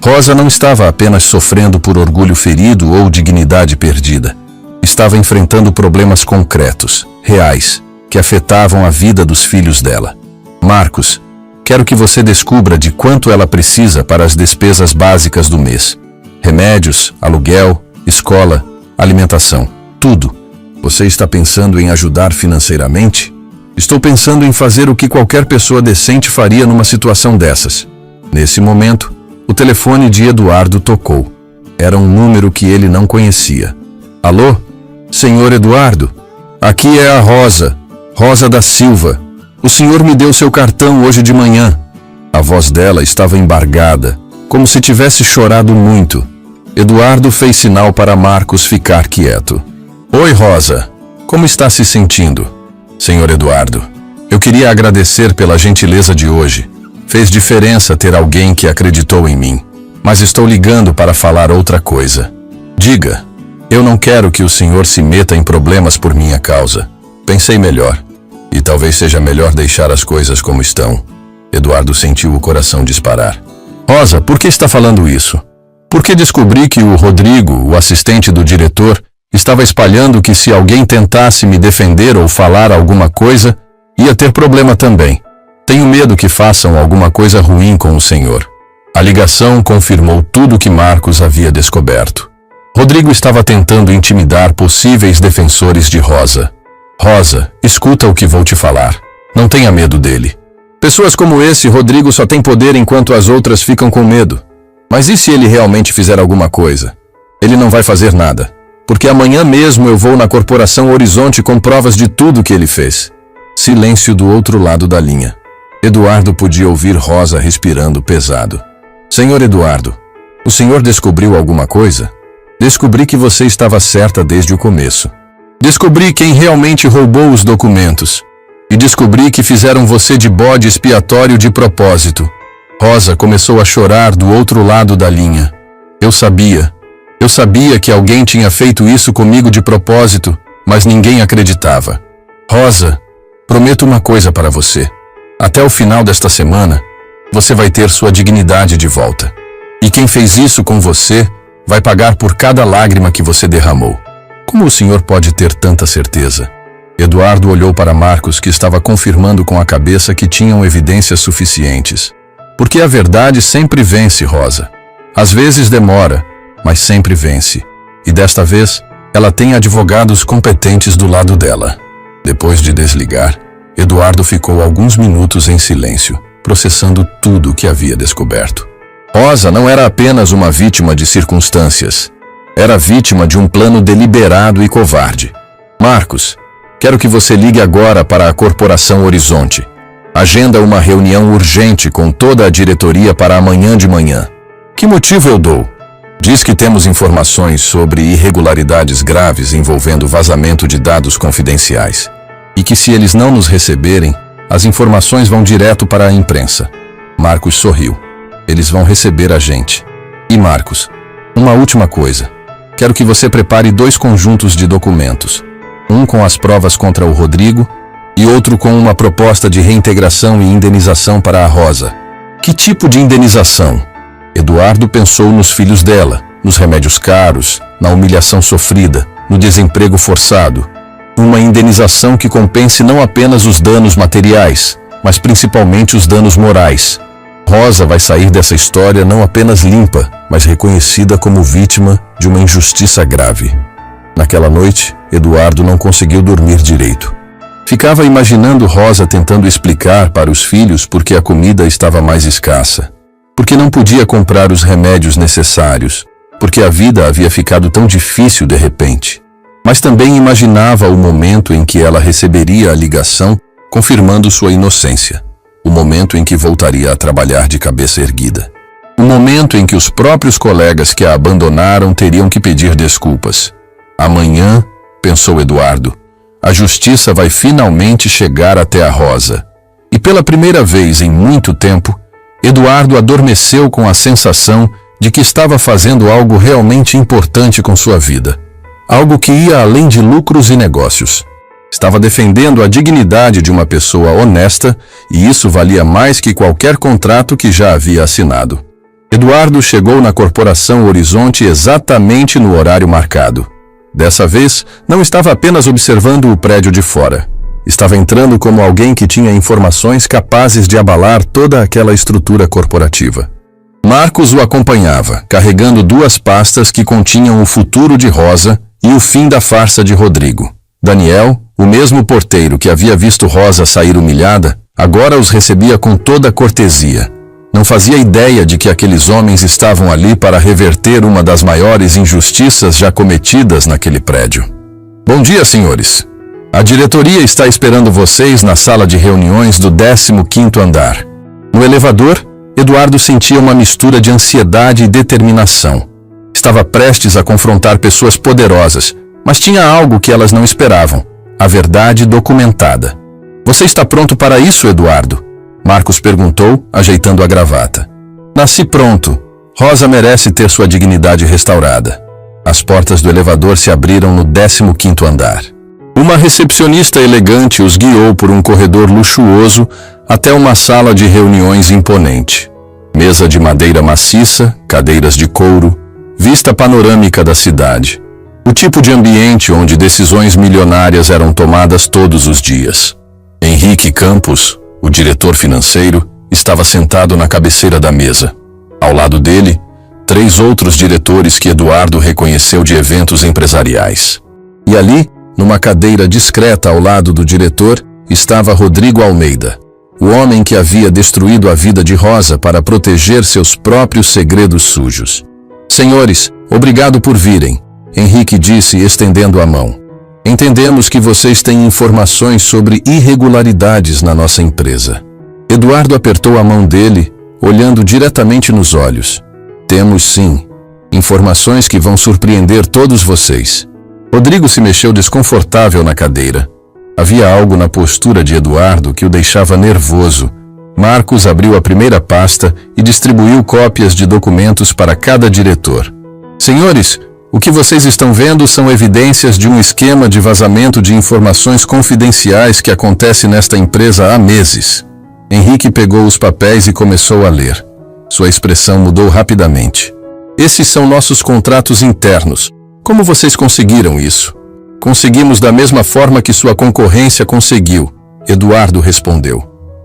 Rosa não estava apenas sofrendo por orgulho ferido ou dignidade perdida. Estava enfrentando problemas concretos, reais, que afetavam a vida dos filhos dela. Marcos, quero que você descubra de quanto ela precisa para as despesas básicas do mês. Remédios, aluguel, escola, alimentação, tudo. Você está pensando em ajudar financeiramente? Estou pensando em fazer o que qualquer pessoa decente faria numa situação dessas. Nesse momento, o telefone de Eduardo tocou. Era um número que ele não conhecia. Alô? Senhor Eduardo? Aqui é a Rosa, Rosa da Silva. O senhor me deu seu cartão hoje de manhã. A voz dela estava embargada, como se tivesse chorado muito. Eduardo fez sinal para Marcos ficar quieto. Oi, Rosa. Como está se sentindo? Senhor Eduardo, eu queria agradecer pela gentileza de hoje. Fez diferença ter alguém que acreditou em mim. Mas estou ligando para falar outra coisa. Diga, eu não quero que o senhor se meta em problemas por minha causa. Pensei melhor. E talvez seja melhor deixar as coisas como estão. Eduardo sentiu o coração disparar. Rosa, por que está falando isso? Porque descobri que o Rodrigo, o assistente do diretor, estava espalhando que se alguém tentasse me defender ou falar alguma coisa, ia ter problema também. Tenho medo que façam alguma coisa ruim com o senhor. A ligação confirmou tudo que Marcos havia descoberto. Rodrigo estava tentando intimidar possíveis defensores de Rosa. Rosa, escuta o que vou te falar. Não tenha medo dele. Pessoas como esse, Rodrigo só tem poder enquanto as outras ficam com medo. Mas e se ele realmente fizer alguma coisa? Ele não vai fazer nada. Porque amanhã mesmo eu vou na Corporação Horizonte com provas de tudo que ele fez. Silêncio do outro lado da linha. Eduardo podia ouvir Rosa respirando pesado. Senhor Eduardo, o senhor descobriu alguma coisa? Descobri que você estava certa desde o começo. Descobri quem realmente roubou os documentos. E descobri que fizeram você de bode expiatório de propósito. Rosa começou a chorar do outro lado da linha. Eu sabia que alguém tinha feito isso comigo de propósito, mas ninguém acreditava. Rosa, prometo uma coisa para você. Até o final desta semana, você vai ter sua dignidade de volta. E quem fez isso com você vai pagar por cada lágrima que você derramou. Como o senhor pode ter tanta certeza? Eduardo olhou para Marcos, que estava confirmando com a cabeça que tinham evidências suficientes. Porque a verdade sempre vence, Rosa. Às vezes demora, mas sempre vence. E desta vez, ela tem advogados competentes do lado dela. Depois de desligar, Eduardo ficou alguns minutos em silêncio, processando tudo o que havia descoberto. Rosa não era apenas uma vítima de circunstâncias. Era vítima de um plano deliberado e covarde. Marcos, quero que você ligue agora para a Corporação Horizonte. Agenda uma reunião urgente com toda a diretoria para amanhã de manhã. Que motivo eu dou? Diz que temos informações sobre irregularidades graves envolvendo vazamento de dados confidenciais. E que se eles não nos receberem, as informações vão direto para a imprensa. Marcos sorriu. Eles vão receber a gente. E Marcos, uma última coisa. Quero que você prepare 2 conjuntos de documentos. Um com as provas contra o Rodrigo e outro com uma proposta de reintegração e indenização para a Rosa. Que tipo de indenização? Eduardo pensou nos filhos dela, nos remédios caros, na humilhação sofrida, no desemprego forçado. Uma indenização que compense não apenas os danos materiais, mas principalmente os danos morais. Rosa vai sair dessa história não apenas limpa, mas reconhecida como vítima de uma injustiça grave. Naquela noite, Eduardo não conseguiu dormir direito. Ficava imaginando Rosa tentando explicar para os filhos por que a comida estava mais escassa, porque não podia comprar os remédios necessários, porque a vida havia ficado tão difícil de repente. Mas também imaginava o momento em que ela receberia a ligação confirmando sua inocência. O momento em que voltaria a trabalhar de cabeça erguida. O momento em que os próprios colegas que a abandonaram teriam que pedir desculpas. Amanhã, pensou Eduardo, a justiça vai finalmente chegar até a Rosa. E pela primeira vez em muito tempo, Eduardo adormeceu com a sensação de que estava fazendo algo realmente importante com sua vida. Algo que ia além de lucros e negócios. Estava defendendo a dignidade de uma pessoa honesta, e isso valia mais que qualquer contrato que já havia assinado. Eduardo chegou na Corporação Horizonte exatamente no horário marcado. Dessa vez, não estava apenas observando o prédio de fora. Estava entrando como alguém que tinha informações capazes de abalar toda aquela estrutura corporativa. Marcos o acompanhava, carregando 2 pastas que continham o futuro de Rosa e o fim da farsa de Rodrigo. Daniel, o mesmo porteiro que havia visto Rosa sair humilhada, agora os recebia com toda a cortesia. Não fazia ideia de que aqueles homens estavam ali para reverter uma das maiores injustiças já cometidas naquele prédio. Bom dia, senhores. A diretoria está esperando vocês na sala de reuniões do 15º andar. No elevador, Eduardo sentia uma mistura de ansiedade e determinação. Estava prestes a confrontar pessoas poderosas, mas tinha algo que elas não esperavam. A verdade documentada. Você está pronto para isso, Eduardo? Marcos perguntou, ajeitando a gravata. Nasci pronto. Rosa merece ter sua dignidade restaurada. As portas do elevador se abriram no 15º andar. Uma recepcionista elegante os guiou por um corredor luxuoso até uma sala de reuniões imponente. Mesa de madeira maciça, cadeiras de couro, vista panorâmica da cidade. O tipo de ambiente onde decisões milionárias eram tomadas todos os dias. Henrique Campos, o diretor financeiro, estava sentado na cabeceira da mesa. Ao lado dele, 3 outros diretores que Eduardo reconheceu de eventos empresariais. E ali, numa cadeira discreta ao lado do diretor, estava Rodrigo Almeida, o homem que havia destruído a vida de Rosa para proteger seus próprios segredos sujos. Senhores, obrigado por virem. Henrique disse, estendendo a mão. Entendemos que vocês têm informações sobre irregularidades na nossa empresa. Eduardo apertou a mão dele, olhando diretamente nos olhos. Temos sim. Informações que vão surpreender todos vocês. Rodrigo se mexeu desconfortável na cadeira. Havia algo na postura de Eduardo que o deixava nervoso. Marcos abriu a primeira pasta e distribuiu cópias de documentos para cada diretor. Senhores, o que vocês estão vendo são evidências de um esquema de vazamento de informações confidenciais que acontece nesta empresa há meses. Henrique pegou os papéis e começou a ler. Sua expressão mudou rapidamente. Esses são nossos contratos internos. Como vocês conseguiram isso? Conseguimos da mesma forma que sua concorrência conseguiu, Eduardo respondeu.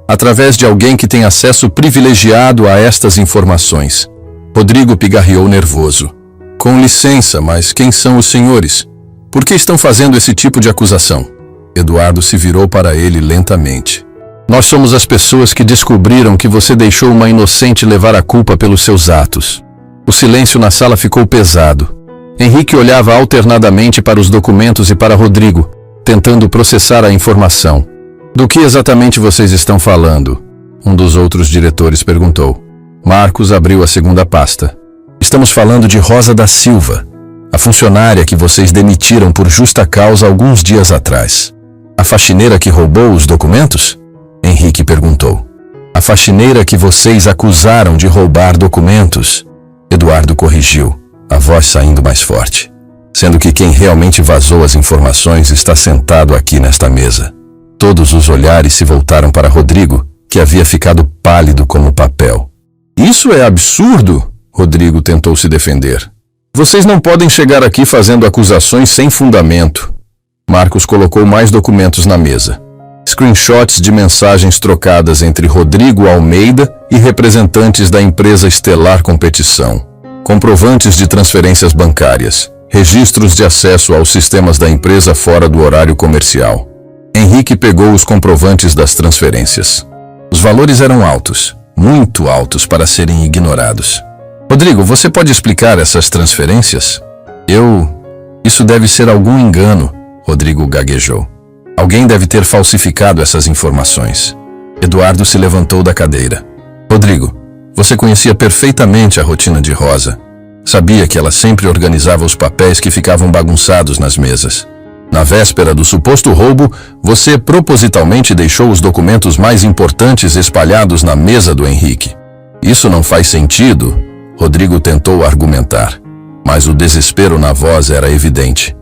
Através de alguém que tem acesso privilegiado a estas informações. Rodrigo pigarreou nervoso. Com licença, mas quem são os senhores? Por que estão fazendo esse tipo de acusação? Eduardo se virou para ele lentamente. Nós somos as pessoas que descobriram que você deixou uma inocente levar a culpa pelos seus atos. O silêncio na sala ficou pesado. Henrique olhava alternadamente para os documentos e para Rodrigo, tentando processar a informação. Do que exatamente vocês estão falando? Um dos outros diretores perguntou. Marcos abriu a segunda pasta. Estamos falando de Rosa da Silva, a funcionária que vocês demitiram por justa causa alguns dias atrás. A faxineira que roubou os documentos? Henrique perguntou. A faxineira que vocês acusaram de roubar documentos? Eduardo corrigiu, a voz saindo mais forte. Sendo que quem realmente vazou as informações está sentado aqui nesta mesa. Todos os olhares se voltaram para Rodrigo, que havia ficado pálido como papel. Isso é absurdo! Rodrigo tentou se defender. Vocês não podem chegar aqui fazendo acusações sem fundamento. Marcos colocou mais documentos na mesa. Screenshots de mensagens trocadas entre Rodrigo Almeida e representantes da empresa Estelar Competição. Comprovantes de transferências bancárias. Registros de acesso aos sistemas da empresa fora do horário comercial. Henrique pegou os comprovantes das transferências. Os valores eram altos, muito altos para serem ignorados. Rodrigo, você pode explicar essas transferências? Isso deve ser algum engano, Rodrigo gaguejou. Alguém deve ter falsificado essas informações. Eduardo se levantou da cadeira. Rodrigo, você conhecia perfeitamente a rotina de Rosa. Sabia que ela sempre organizava os papéis que ficavam bagunçados nas mesas. Na véspera do suposto roubo, você propositalmente deixou os documentos mais importantes espalhados na mesa do Henrique. Isso não faz sentido, Rodrigo tentou argumentar, mas o desespero na voz era evidente.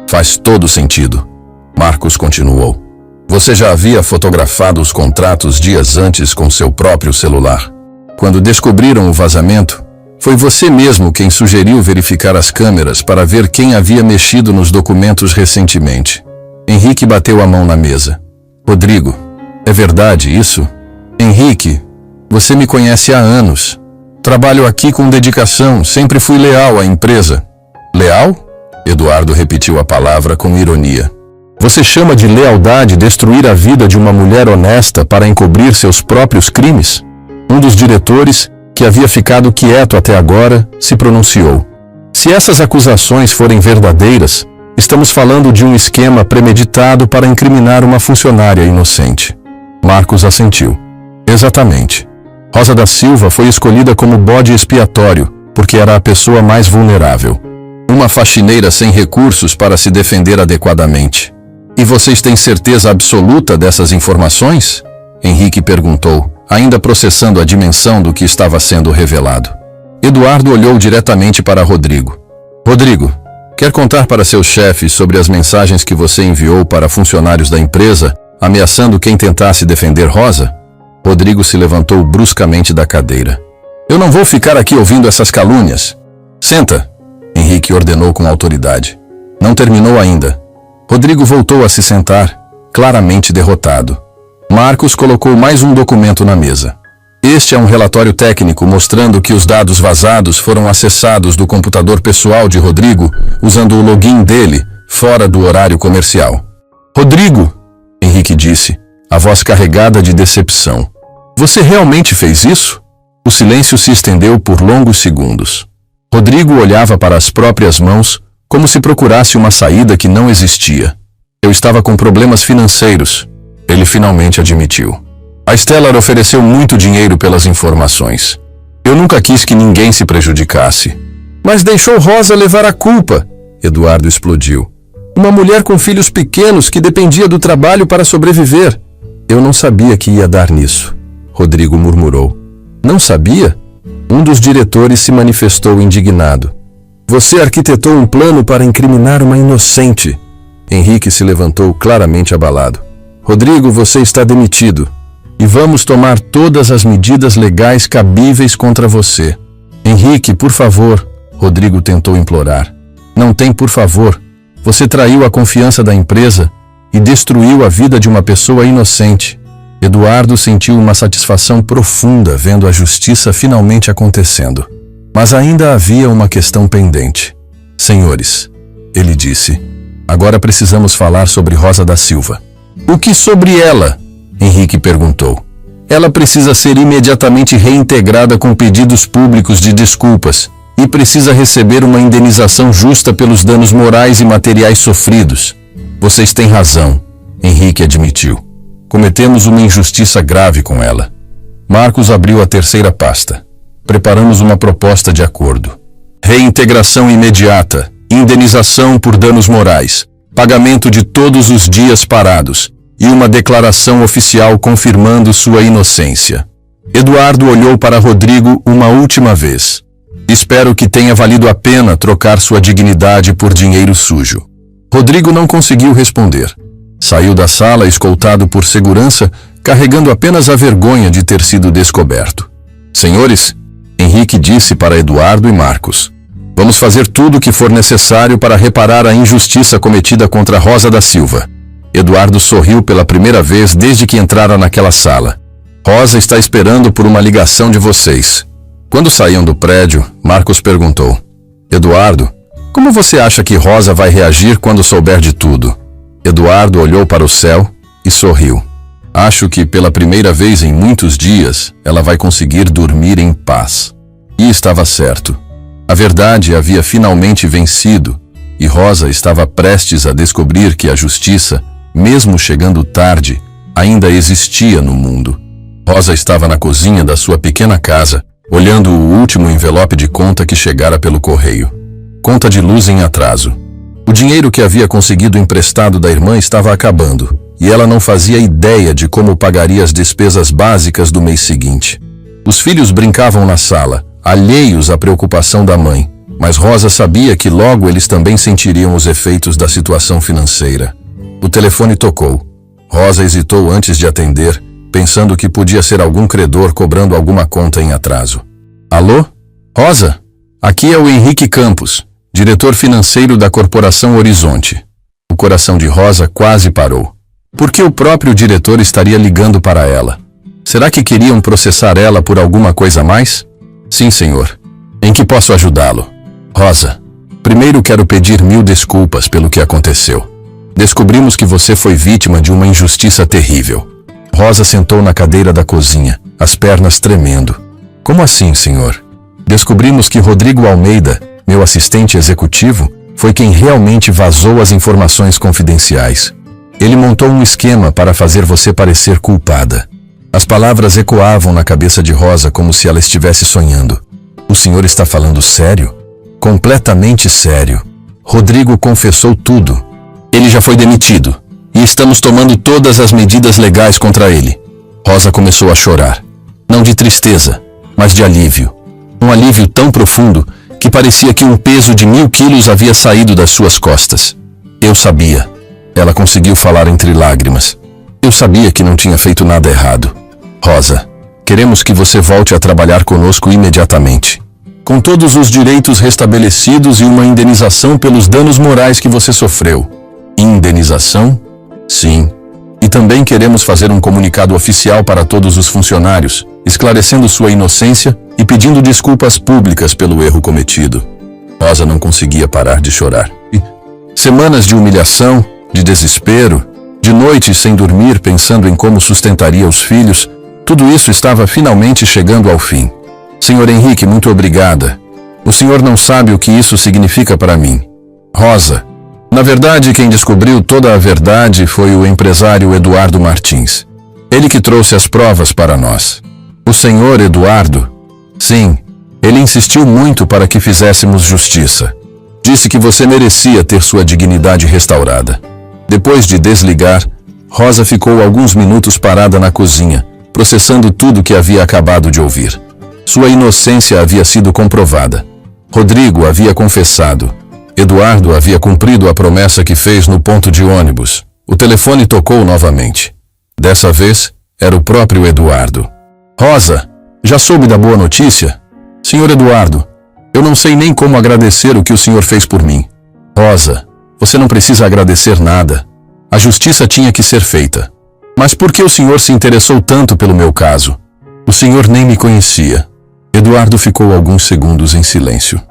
Faz todo sentido. Marcos continuou. Você já havia fotografado os contratos dias antes com seu próprio celular. Quando descobriram o vazamento, foi você mesmo quem sugeriu verificar as câmeras para ver quem havia mexido nos documentos recentemente. Henrique bateu a mão na mesa. Rodrigo, é verdade isso? Henrique, você me conhece há anos. Trabalho aqui com dedicação, sempre fui leal à empresa. Leal? Eduardo repetiu a palavra com ironia. Você chama de lealdade destruir a vida de uma mulher honesta para encobrir seus próprios crimes? Um dos diretores, que havia ficado quieto até agora, se pronunciou. Se essas acusações forem verdadeiras, estamos falando de um esquema premeditado para incriminar uma funcionária inocente. Marcos assentiu. Exatamente. Rosa da Silva foi escolhida como bode expiatório, porque era a pessoa mais vulnerável. Uma faxineira sem recursos para se defender adequadamente. E vocês têm certeza absoluta dessas informações? Henrique perguntou, ainda processando a dimensão do que estava sendo revelado. Eduardo olhou diretamente para Rodrigo. Rodrigo, quer contar para seus chefes sobre as mensagens que você enviou para funcionários da empresa, ameaçando quem tentasse defender Rosa? Rodrigo se levantou bruscamente da cadeira. Eu não vou ficar aqui ouvindo essas calúnias. Senta, Henrique ordenou com autoridade. Não terminou ainda. Rodrigo voltou a se sentar, claramente derrotado. Marcos colocou mais um documento na mesa. Este é um relatório técnico mostrando que os dados vazados foram acessados do computador pessoal de Rodrigo usando o login dele, fora do horário comercial. Rodrigo, Henrique disse, a voz carregada de decepção. Você realmente fez isso? O silêncio se estendeu por longos segundos. Rodrigo olhava para as próprias mãos, como se procurasse uma saída que não existia. Eu estava com problemas financeiros, ele finalmente admitiu. A Stellar ofereceu muito dinheiro pelas informações. Eu nunca quis que ninguém se prejudicasse. Mas deixou Rosa levar a culpa, Eduardo explodiu. Uma mulher com filhos pequenos que dependia do trabalho para sobreviver. Eu não sabia que ia dar nisso, Rodrigo murmurou. Não sabia? Um dos diretores se manifestou indignado. Você arquitetou um plano para incriminar uma inocente. Henrique se levantou claramente abalado. Rodrigo, você está demitido. E vamos tomar todas as medidas legais cabíveis contra você. Henrique, por favor, Rodrigo tentou implorar. Não tem por favor. Você traiu a confiança da empresa e destruiu a vida de uma pessoa inocente. Eduardo sentiu uma satisfação profunda vendo a justiça finalmente acontecendo. Mas ainda havia uma questão pendente. Senhores, ele disse, agora precisamos falar sobre Rosa da Silva. O que sobre ela? Henrique perguntou. Ela precisa ser imediatamente reintegrada com pedidos públicos de desculpas e precisa receber uma indenização justa pelos danos morais e materiais sofridos. Vocês têm razão, Henrique admitiu. Cometemos uma injustiça grave com ela. Marcos abriu a terceira pasta. Preparamos uma proposta de acordo. Reintegração imediata, indenização por danos morais, pagamento de todos os dias parados e uma declaração oficial confirmando sua inocência. Eduardo olhou para Rodrigo uma última vez. Espero que tenha valido a pena trocar sua dignidade por dinheiro sujo. Rodrigo não conseguiu responder. Saiu da sala escoltado por segurança, carregando apenas a vergonha de ter sido descoberto. Senhores, Henrique disse para Eduardo e Marcos, vamos fazer tudo o que for necessário para reparar a injustiça cometida contra Rosa da Silva. Eduardo sorriu pela primeira vez desde que entrara naquela sala. Rosa está esperando por uma ligação de vocês. Quando saíam do prédio, Marcos perguntou, Eduardo, como você acha que Rosa vai reagir quando souber de tudo? Eduardo olhou para o céu e sorriu. Acho que pela primeira vez em muitos dias, ela vai conseguir dormir em paz. E estava certo. A verdade havia finalmente vencido, e Rosa estava prestes a descobrir que a justiça, mesmo chegando tarde, ainda existia no mundo. Rosa estava na cozinha da sua pequena casa, olhando o último envelope de conta que chegara pelo correio. Conta de luz em atraso. O dinheiro que havia conseguido emprestado da irmã estava acabando, e ela não fazia ideia de como pagaria as despesas básicas do mês seguinte. Os filhos brincavam na sala, alheios à preocupação da mãe, mas Rosa sabia que logo eles também sentiriam os efeitos da situação financeira. O telefone tocou. Rosa hesitou antes de atender, pensando que podia ser algum credor cobrando alguma conta em atraso. Alô? Rosa? Aqui é o Henrique Campos, diretor financeiro da Corporação Horizonte. O coração de Rosa quase parou. Por que o próprio diretor estaria ligando para ela? Será que queriam processar ela por alguma coisa a mais? Sim, senhor. Em que posso ajudá-lo? Rosa, primeiro quero pedir 1000 desculpas pelo que aconteceu. Descobrimos que você foi vítima de uma injustiça terrível. Rosa sentou na cadeira da cozinha, as pernas tremendo. Como assim, senhor? Descobrimos que Rodrigo Almeida, meu assistente executivo, foi quem realmente vazou as informações confidenciais. Ele montou um esquema para fazer você parecer culpada. As palavras ecoavam na cabeça de Rosa como se ela estivesse sonhando. O senhor está falando sério? Completamente sério. Rodrigo confessou tudo. Ele já foi demitido, e estamos tomando todas as medidas legais contra ele. Rosa começou a chorar. Não de tristeza, mas de alívio. Um alívio tão profundo que parecia que um peso de 1000 quilos havia saído das suas costas. Eu sabia. Ela conseguiu falar entre lágrimas. Eu sabia que não tinha feito nada errado. Rosa, queremos que você volte a trabalhar conosco imediatamente. Com todos os direitos restabelecidos e uma indenização pelos danos morais que você sofreu. Indenização? Sim. E também queremos fazer um comunicado oficial para todos os funcionários, esclarecendo sua inocência e pedindo desculpas públicas pelo erro cometido. Rosa não conseguia parar de chorar. Semanas de humilhação, de desespero, de noites sem dormir pensando em como sustentaria os filhos, tudo isso estava finalmente chegando ao fim. Senhor Henrique, muito obrigada. O senhor não sabe o que isso significa para mim. Rosa, na verdade, quem descobriu toda a verdade foi o empresário Eduardo Martins. Ele que trouxe as provas para nós. O senhor Eduardo? Sim, ele insistiu muito para que fizéssemos justiça. Disse que você merecia ter sua dignidade restaurada. Depois de desligar, Rosa ficou alguns minutos parada na cozinha, processando tudo que havia acabado de ouvir. Sua inocência havia sido comprovada. Rodrigo havia confessado. Eduardo havia cumprido a promessa que fez no ponto de ônibus. O telefone tocou novamente. Dessa vez, era o próprio Eduardo. Rosa, já soube da boa notícia? Senhor Eduardo, eu não sei nem como agradecer o que o senhor fez por mim. Rosa, você não precisa agradecer nada. A justiça tinha que ser feita. Mas por que o senhor se interessou tanto pelo meu caso? O senhor nem me conhecia. Eduardo ficou alguns segundos em silêncio.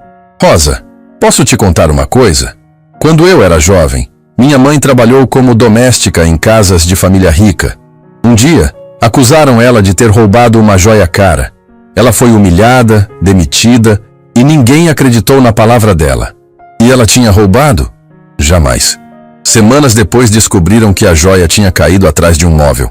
Rosa, posso te contar uma coisa? Quando eu era jovem, minha mãe trabalhou como doméstica em casas de família rica. Um dia, acusaram ela de ter roubado uma joia cara. Ela foi humilhada, demitida, e ninguém acreditou na palavra dela. E ela tinha roubado? Jamais. Semanas depois descobriram que a joia tinha caído atrás de um móvel.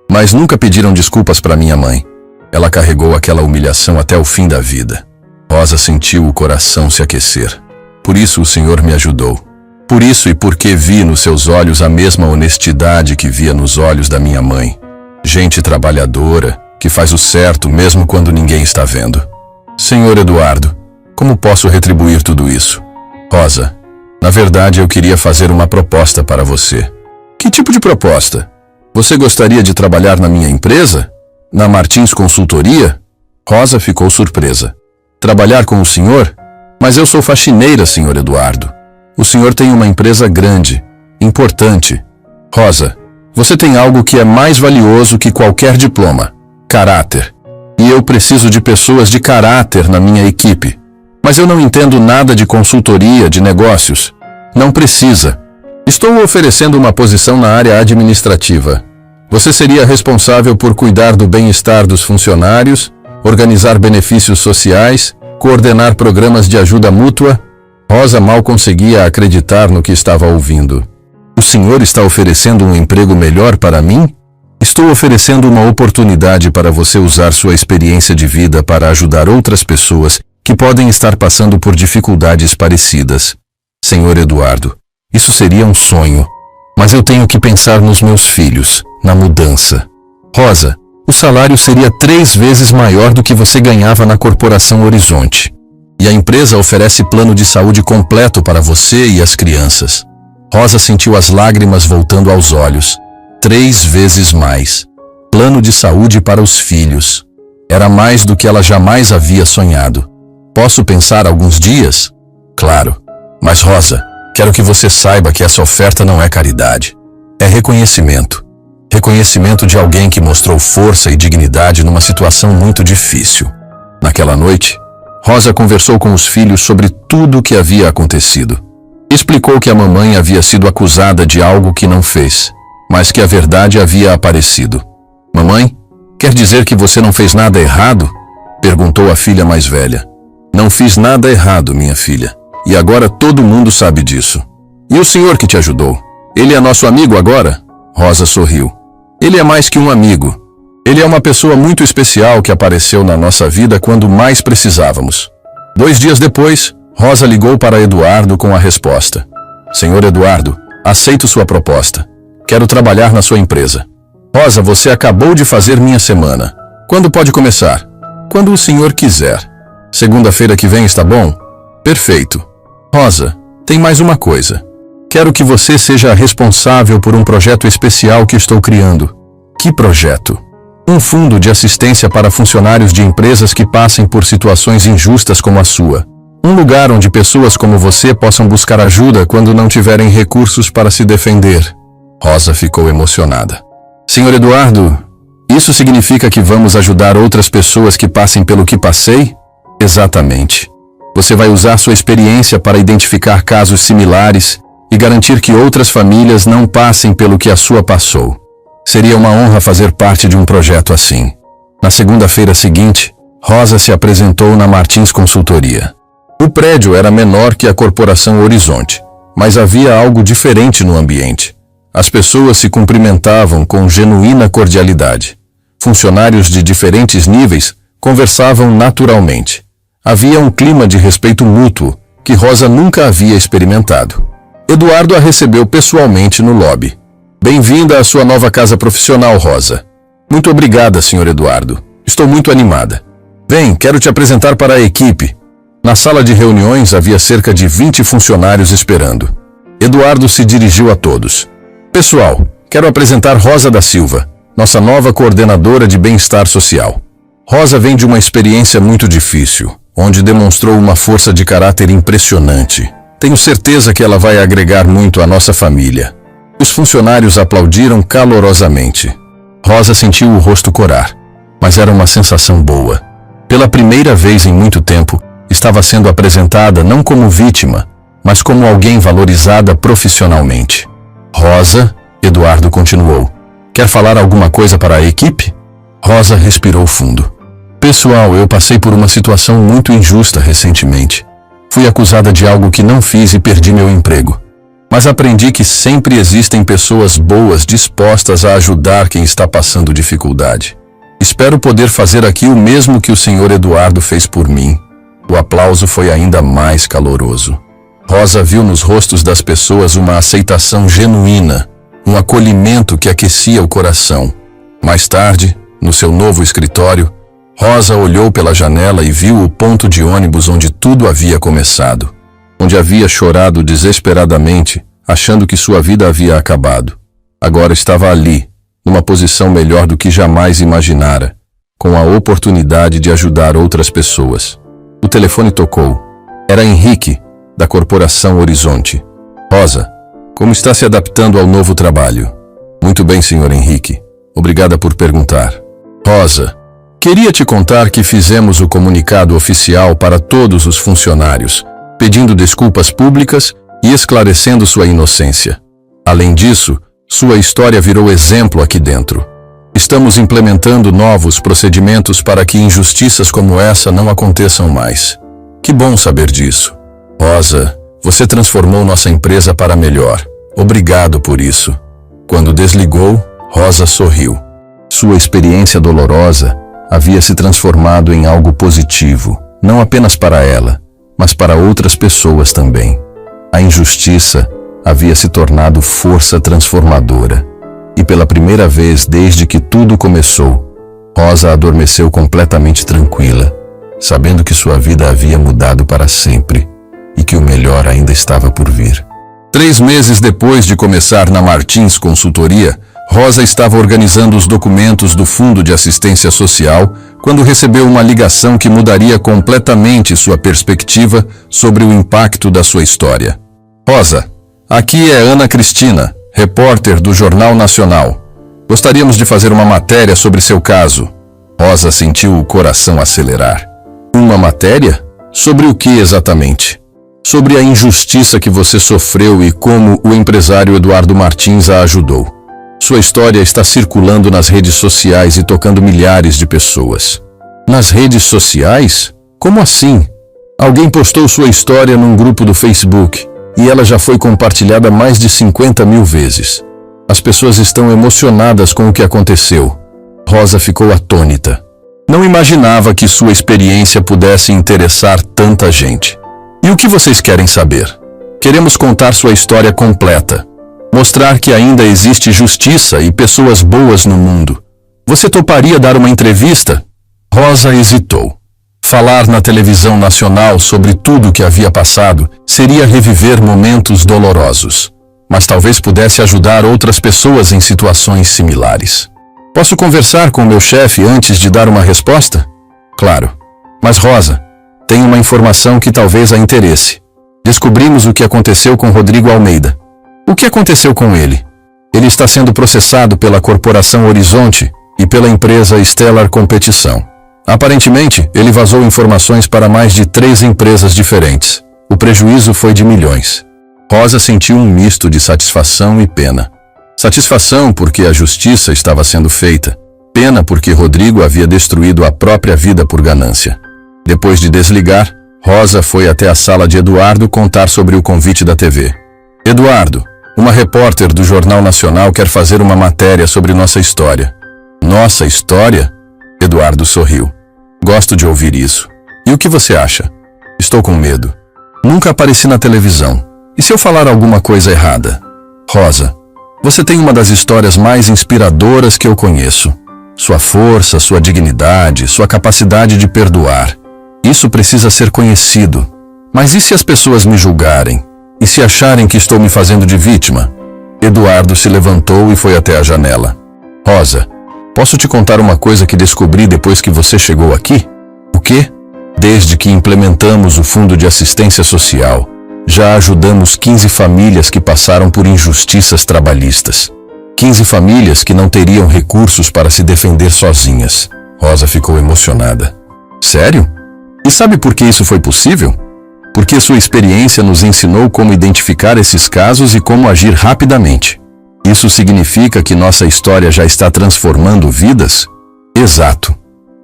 Mas nunca pediram desculpas para minha mãe. Ela carregou aquela humilhação até o fim da vida. Rosa sentiu o coração se aquecer. Por isso o Senhor me ajudou. Por isso e porque vi nos seus olhos a mesma honestidade que via nos olhos da minha mãe. Gente trabalhadora, que faz o certo mesmo quando ninguém está vendo. Senhor Eduardo, como posso retribuir tudo isso? Rosa, na verdade eu queria fazer uma proposta para você. Que tipo de proposta? Você gostaria de trabalhar na minha empresa? Na Martins Consultoria? Rosa ficou surpresa. Trabalhar com o senhor? Mas eu sou faxineira, senhor Eduardo. O senhor tem uma empresa grande, importante. Rosa, você tem algo que é mais valioso que qualquer diploma: caráter. E eu preciso de pessoas de caráter na minha equipe. Mas eu não entendo nada de consultoria, de negócios. Não precisa. Estou oferecendo uma posição na área administrativa. Você seria responsável por cuidar do bem-estar dos funcionários, organizar benefícios sociais, coordenar programas de ajuda mútua. Rosa mal conseguia acreditar no que estava ouvindo. O senhor está oferecendo um emprego melhor para mim? Estou oferecendo uma oportunidade para você usar sua experiência de vida para ajudar outras pessoas que podem estar passando por dificuldades parecidas. Senhor Eduardo, isso seria um sonho. Mas eu tenho que pensar nos meus filhos, na mudança. Rosa, o salário seria 3 vezes maior do que você ganhava na Corporação Horizonte. E a empresa oferece plano de saúde completo para você e as crianças. Rosa sentiu as lágrimas voltando aos olhos. 3 vezes mais. Plano de saúde para os filhos. Era mais do que ela jamais havia sonhado. Posso pensar alguns dias? Claro. Mas Rosa, quero que você saiba que essa oferta não é caridade. É reconhecimento. Reconhecimento de alguém que mostrou força e dignidade numa situação muito difícil. Naquela noite, Rosa conversou com os filhos sobre tudo o que havia acontecido. Explicou que a mamãe havia sido acusada de algo que não fez, mas que a verdade havia aparecido. Mamãe, quer dizer que você não fez nada errado? Perguntou a filha mais velha. Não fiz nada errado, minha filha. E agora todo mundo sabe disso. E o senhor que te ajudou? Ele é nosso amigo agora? Rosa sorriu. Ele é mais que um amigo. Ele é uma pessoa muito especial que apareceu na nossa vida quando mais precisávamos. 2 dias depois, Rosa ligou para Eduardo com a resposta. Senhor Eduardo, aceito sua proposta. Quero trabalhar na sua empresa. Rosa, você acabou de fazer minha semana. Quando pode começar? Quando o senhor quiser. Segunda-feira que vem está bom? Perfeito. Rosa, tem mais uma coisa. Quero que você seja responsável por um projeto especial que estou criando. Que projeto? Um fundo de assistência para funcionários de empresas que passem por situações injustas como a sua. Um lugar onde pessoas como você possam buscar ajuda quando não tiverem recursos para se defender. Rosa ficou emocionada. Senhor Eduardo, isso significa que vamos ajudar outras pessoas que passem pelo que passei? Exatamente. Você vai usar sua experiência para identificar casos similares e garantir que outras famílias não passem pelo que a sua passou. Seria uma honra fazer parte de um projeto assim. Na segunda-feira seguinte, Rosa se apresentou na Martins Consultoria. O prédio era menor que a Corporação Horizonte, mas havia algo diferente no ambiente. As pessoas se cumprimentavam com genuína cordialidade. Funcionários de diferentes níveis conversavam naturalmente. Havia um clima de respeito mútuo que Rosa nunca havia experimentado. Eduardo a recebeu pessoalmente no lobby. Bem-vinda à sua nova casa profissional, Rosa. Muito obrigada, Sr. Eduardo. Estou muito animada. Vem, quero te apresentar para a equipe. Na sala de reuniões havia cerca de 20 funcionários esperando. Eduardo se dirigiu a todos. Pessoal, quero apresentar Rosa da Silva, nossa nova coordenadora de bem-estar social. Rosa vem de uma experiência muito difícil, onde demonstrou uma força de caráter impressionante. Tenho certeza que ela vai agregar muito à nossa família. Os funcionários aplaudiram calorosamente. Rosa sentiu o rosto corar, mas era uma sensação boa. Pela primeira vez em muito tempo, estava sendo apresentada não como vítima, mas como alguém valorizada profissionalmente. Rosa, Eduardo continuou. Quer falar alguma coisa para a equipe? Rosa respirou fundo. Pessoal, eu passei por uma situação muito injusta recentemente. Fui acusada de algo que não fiz e perdi meu emprego. Mas aprendi que sempre existem pessoas boas dispostas a ajudar quem está passando dificuldade. Espero poder fazer aqui o mesmo que o Sr. Eduardo fez por mim. O aplauso foi ainda mais caloroso. Rosa viu nos rostos das pessoas uma aceitação genuína, um acolhimento que aquecia o coração. Mais tarde, no seu novo escritório, Rosa olhou pela janela e viu o ponto de ônibus onde tudo havia começado, onde havia chorado desesperadamente, achando que sua vida havia acabado. Agora estava ali, numa posição melhor do que jamais imaginara, com a oportunidade de ajudar outras pessoas. O telefone tocou. Era Henrique, da Corporação Horizonte. Rosa, como está se adaptando ao novo trabalho? Muito bem, Sr. Henrique. Obrigada por perguntar. Rosa, queria te contar que fizemos o comunicado oficial para todos os funcionários, pedindo desculpas públicas e esclarecendo sua inocência. Além disso, sua história virou exemplo aqui dentro. Estamos implementando novos procedimentos para que injustiças como essa não aconteçam mais. Que bom saber disso. Rosa, você transformou nossa empresa para melhor. Obrigado por isso. Quando desligou, Rosa sorriu. Sua experiência dolorosa havia se transformado em algo positivo, não apenas para ela, mas para outras pessoas também. A injustiça havia se tornado força transformadora. E pela primeira vez desde que tudo começou, Rosa adormeceu completamente tranquila, sabendo que sua vida havia mudado para sempre e que o melhor ainda estava por vir. 3 meses depois de começar na Martins Consultoria, Rosa estava organizando os documentos do Fundo de Assistência Social quando recebeu uma ligação que mudaria completamente sua perspectiva sobre o impacto da sua história. Rosa, aqui é Ana Cristina, repórter do Jornal Nacional. Gostaríamos de fazer uma matéria sobre seu caso. Rosa sentiu o coração acelerar. Uma matéria? Sobre o que exatamente? Sobre a injustiça que você sofreu e como o empresário Eduardo Martins a ajudou. Sua história está circulando nas redes sociais e tocando milhares de pessoas. Nas redes sociais? Como assim? Alguém postou sua história num grupo do Facebook e ela já foi compartilhada mais de 50 mil vezes. As pessoas estão emocionadas com o que aconteceu. Rosa ficou atônita. Não imaginava que sua experiência pudesse interessar tanta gente. E o que vocês querem saber? Queremos contar sua história completa. Mostrar que ainda existe justiça e pessoas boas no mundo. Você toparia dar uma entrevista? Rosa hesitou. Falar na televisão nacional sobre tudo o que havia passado seria reviver momentos dolorosos, mas talvez pudesse ajudar outras pessoas em situações similares. Posso conversar com meu chefe antes de dar uma resposta? Claro. Mas Rosa, tem uma informação que talvez a interesse. Descobrimos o que aconteceu com Rodrigo Almeida. O que aconteceu com ele? Ele está sendo processado pela Corporação Horizonte e pela empresa Stellar Competição. Aparentemente, ele vazou informações para mais de 3 empresas diferentes. O prejuízo foi de milhões. Rosa sentiu um misto de satisfação e pena. Satisfação porque a justiça estava sendo feita. Pena porque Rodrigo havia destruído a própria vida por ganância. Depois de desligar, Rosa foi até a sala de Eduardo contar sobre o convite da TV. Eduardo, uma repórter do Jornal Nacional quer fazer uma matéria sobre nossa história. Nossa história? Eduardo sorriu. Gosto de ouvir isso. E o que você acha? Estou com medo. Nunca apareci na televisão. E se eu falar alguma coisa errada? Rosa, você tem uma das histórias mais inspiradoras que eu conheço. Sua força, sua dignidade, sua capacidade de perdoar. Isso precisa ser conhecido. Mas e se as pessoas me julgarem? E se acharem que estou me fazendo de vítima? Eduardo se levantou e foi até a janela. Rosa, posso te contar uma coisa que descobri depois que você chegou aqui? O quê? Desde que implementamos o Fundo de Assistência Social, já ajudamos 15 famílias que passaram por injustiças trabalhistas. 15 famílias que não teriam recursos para se defender sozinhas. Rosa ficou emocionada. Sério? E sabe por que isso foi possível? Porque sua experiência nos ensinou como identificar esses casos e como agir rapidamente. Isso significa que nossa história já está transformando vidas? Exato.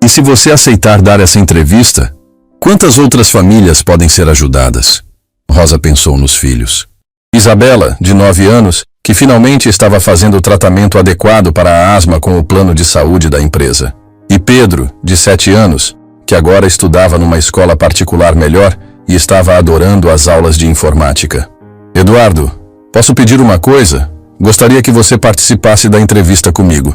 E se você aceitar dar essa entrevista, quantas outras famílias podem ser ajudadas? Rosa pensou nos filhos. Isabela, de 9 anos, que finalmente estava fazendo o tratamento adequado para a asma com o plano de saúde da empresa. E Pedro, de 7 anos, que agora estudava numa escola particular melhor e estava adorando as aulas de informática. Eduardo, posso pedir uma coisa? Gostaria que você participasse da entrevista comigo.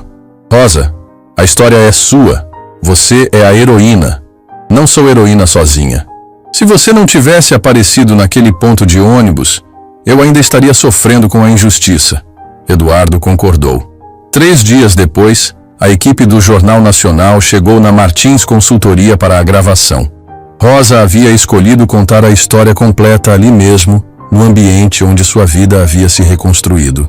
Rosa, a história é sua. Você é a heroína. Não sou heroína sozinha. Se você não tivesse aparecido naquele ponto de ônibus, eu ainda estaria sofrendo com a injustiça. Eduardo concordou. 3 dias depois, a equipe do Jornal Nacional chegou na Martins Consultoria para a gravação. Rosa havia escolhido contar a história completa ali mesmo, no ambiente onde sua vida havia se reconstruído.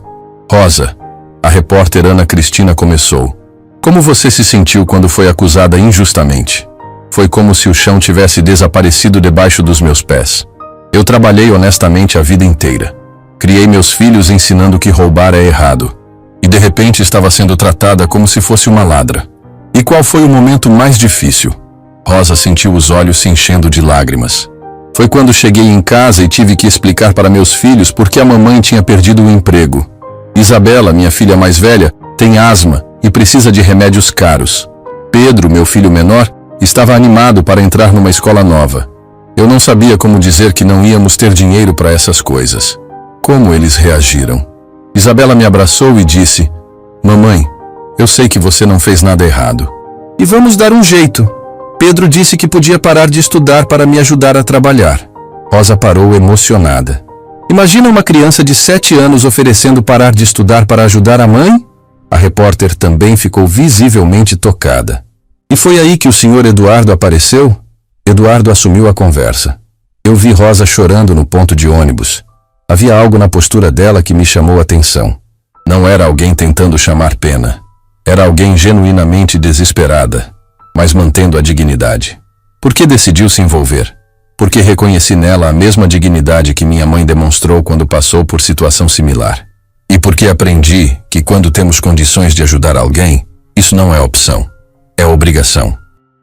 Rosa, a repórter Ana Cristina começou. Como você se sentiu quando foi acusada injustamente? Foi como se o chão tivesse desaparecido debaixo dos meus pés. Eu trabalhei honestamente a vida inteira. Criei meus filhos ensinando que roubar é errado. E de repente estava sendo tratada como se fosse uma ladra. E qual foi o momento mais difícil? Rosa sentiu os olhos se enchendo de lágrimas. Foi quando cheguei em casa e tive que explicar para meus filhos por que a mamãe tinha perdido o emprego. Isabela, minha filha mais velha, tem asma e precisa de remédios caros. Pedro, meu filho menor, estava animado para entrar numa escola nova. Eu não sabia como dizer que não íamos ter dinheiro para essas coisas. Como eles reagiram? Isabela me abraçou e disse: Mamãe, eu sei que você não fez nada errado. E vamos dar um jeito. Pedro disse que podia parar de estudar para me ajudar a trabalhar. Rosa parou emocionada. Imagina uma criança de 7 anos oferecendo parar de estudar para ajudar a mãe? A repórter também ficou visivelmente tocada. E foi aí que o senhor Eduardo apareceu? Eduardo assumiu a conversa. Eu vi Rosa chorando no ponto de ônibus. Havia algo na postura dela que me chamou a atenção. Não era alguém tentando chamar pena. Era alguém genuinamente desesperada, mas mantendo a dignidade. Por que decidiu se envolver? Porque reconheci nela a mesma dignidade que minha mãe demonstrou quando passou por situação similar. E porque aprendi que quando temos condições de ajudar alguém, isso não é opção, é obrigação.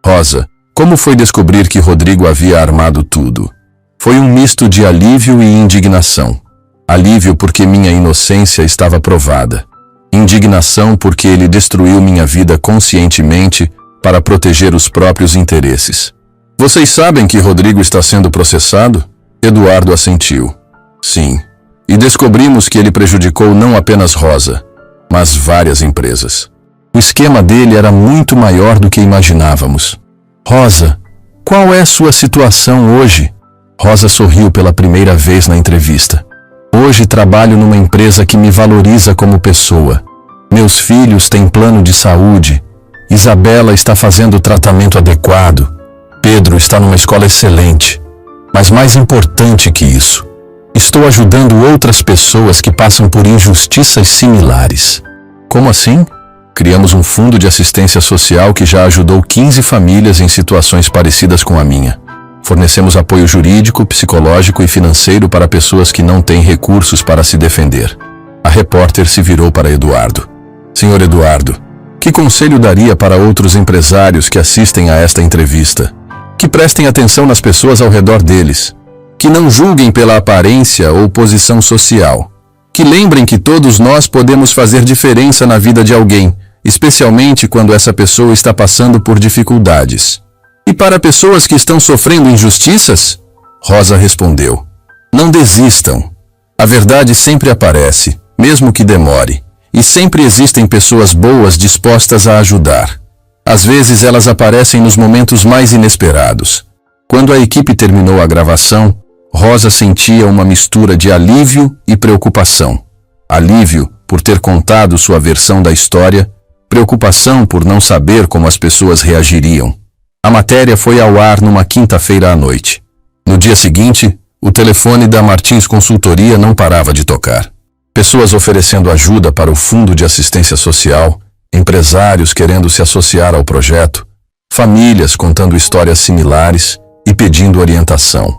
Rosa, como foi descobrir que Rodrigo havia armado tudo? Foi um misto de alívio e indignação. Alívio porque minha inocência estava provada. Indignação porque ele destruiu minha vida conscientemente para proteger os próprios interesses. Vocês sabem que Rodrigo está sendo processado? Eduardo assentiu. Sim. E descobrimos que ele prejudicou não apenas Rosa, mas várias empresas. O esquema dele era muito maior do que imaginávamos. Rosa, qual é sua situação hoje? Rosa sorriu pela primeira vez na entrevista. Hoje trabalho numa empresa que me valoriza como pessoa. Meus filhos têm plano de saúde. Isabela está fazendo o tratamento adequado. Pedro está numa escola excelente. Mas mais importante que isso, estou ajudando outras pessoas que passam por injustiças similares. Como assim? Criamos um fundo de assistência social que já ajudou 15 famílias em situações parecidas com a minha. Fornecemos apoio jurídico, psicológico e financeiro para pessoas que não têm recursos para se defender. A repórter se virou para Eduardo. Senhor Eduardo, que conselho daria para outros empresários que assistem a esta entrevista? Que prestem atenção nas pessoas ao redor deles. Que não julguem pela aparência ou posição social. Que lembrem que todos nós podemos fazer diferença na vida de alguém, especialmente quando essa pessoa está passando por dificuldades. E para pessoas que estão sofrendo injustiças, Rosa respondeu: Não desistam. A verdade sempre aparece, mesmo que demore, e sempre existem pessoas boas dispostas a ajudar. Às vezes elas aparecem nos momentos mais inesperados. Quando a equipe terminou a gravação, Rosa sentia uma mistura de alívio e preocupação. Alívio por ter contado sua versão da história, preocupação por não saber como as pessoas reagiriam. A matéria foi ao ar numa quinta-feira à noite. No dia seguinte, o telefone da Martins Consultoria não parava de tocar. Pessoas oferecendo ajuda para o Fundo de Assistência Social, empresários querendo se associar ao projeto, famílias contando histórias similares e pedindo orientação.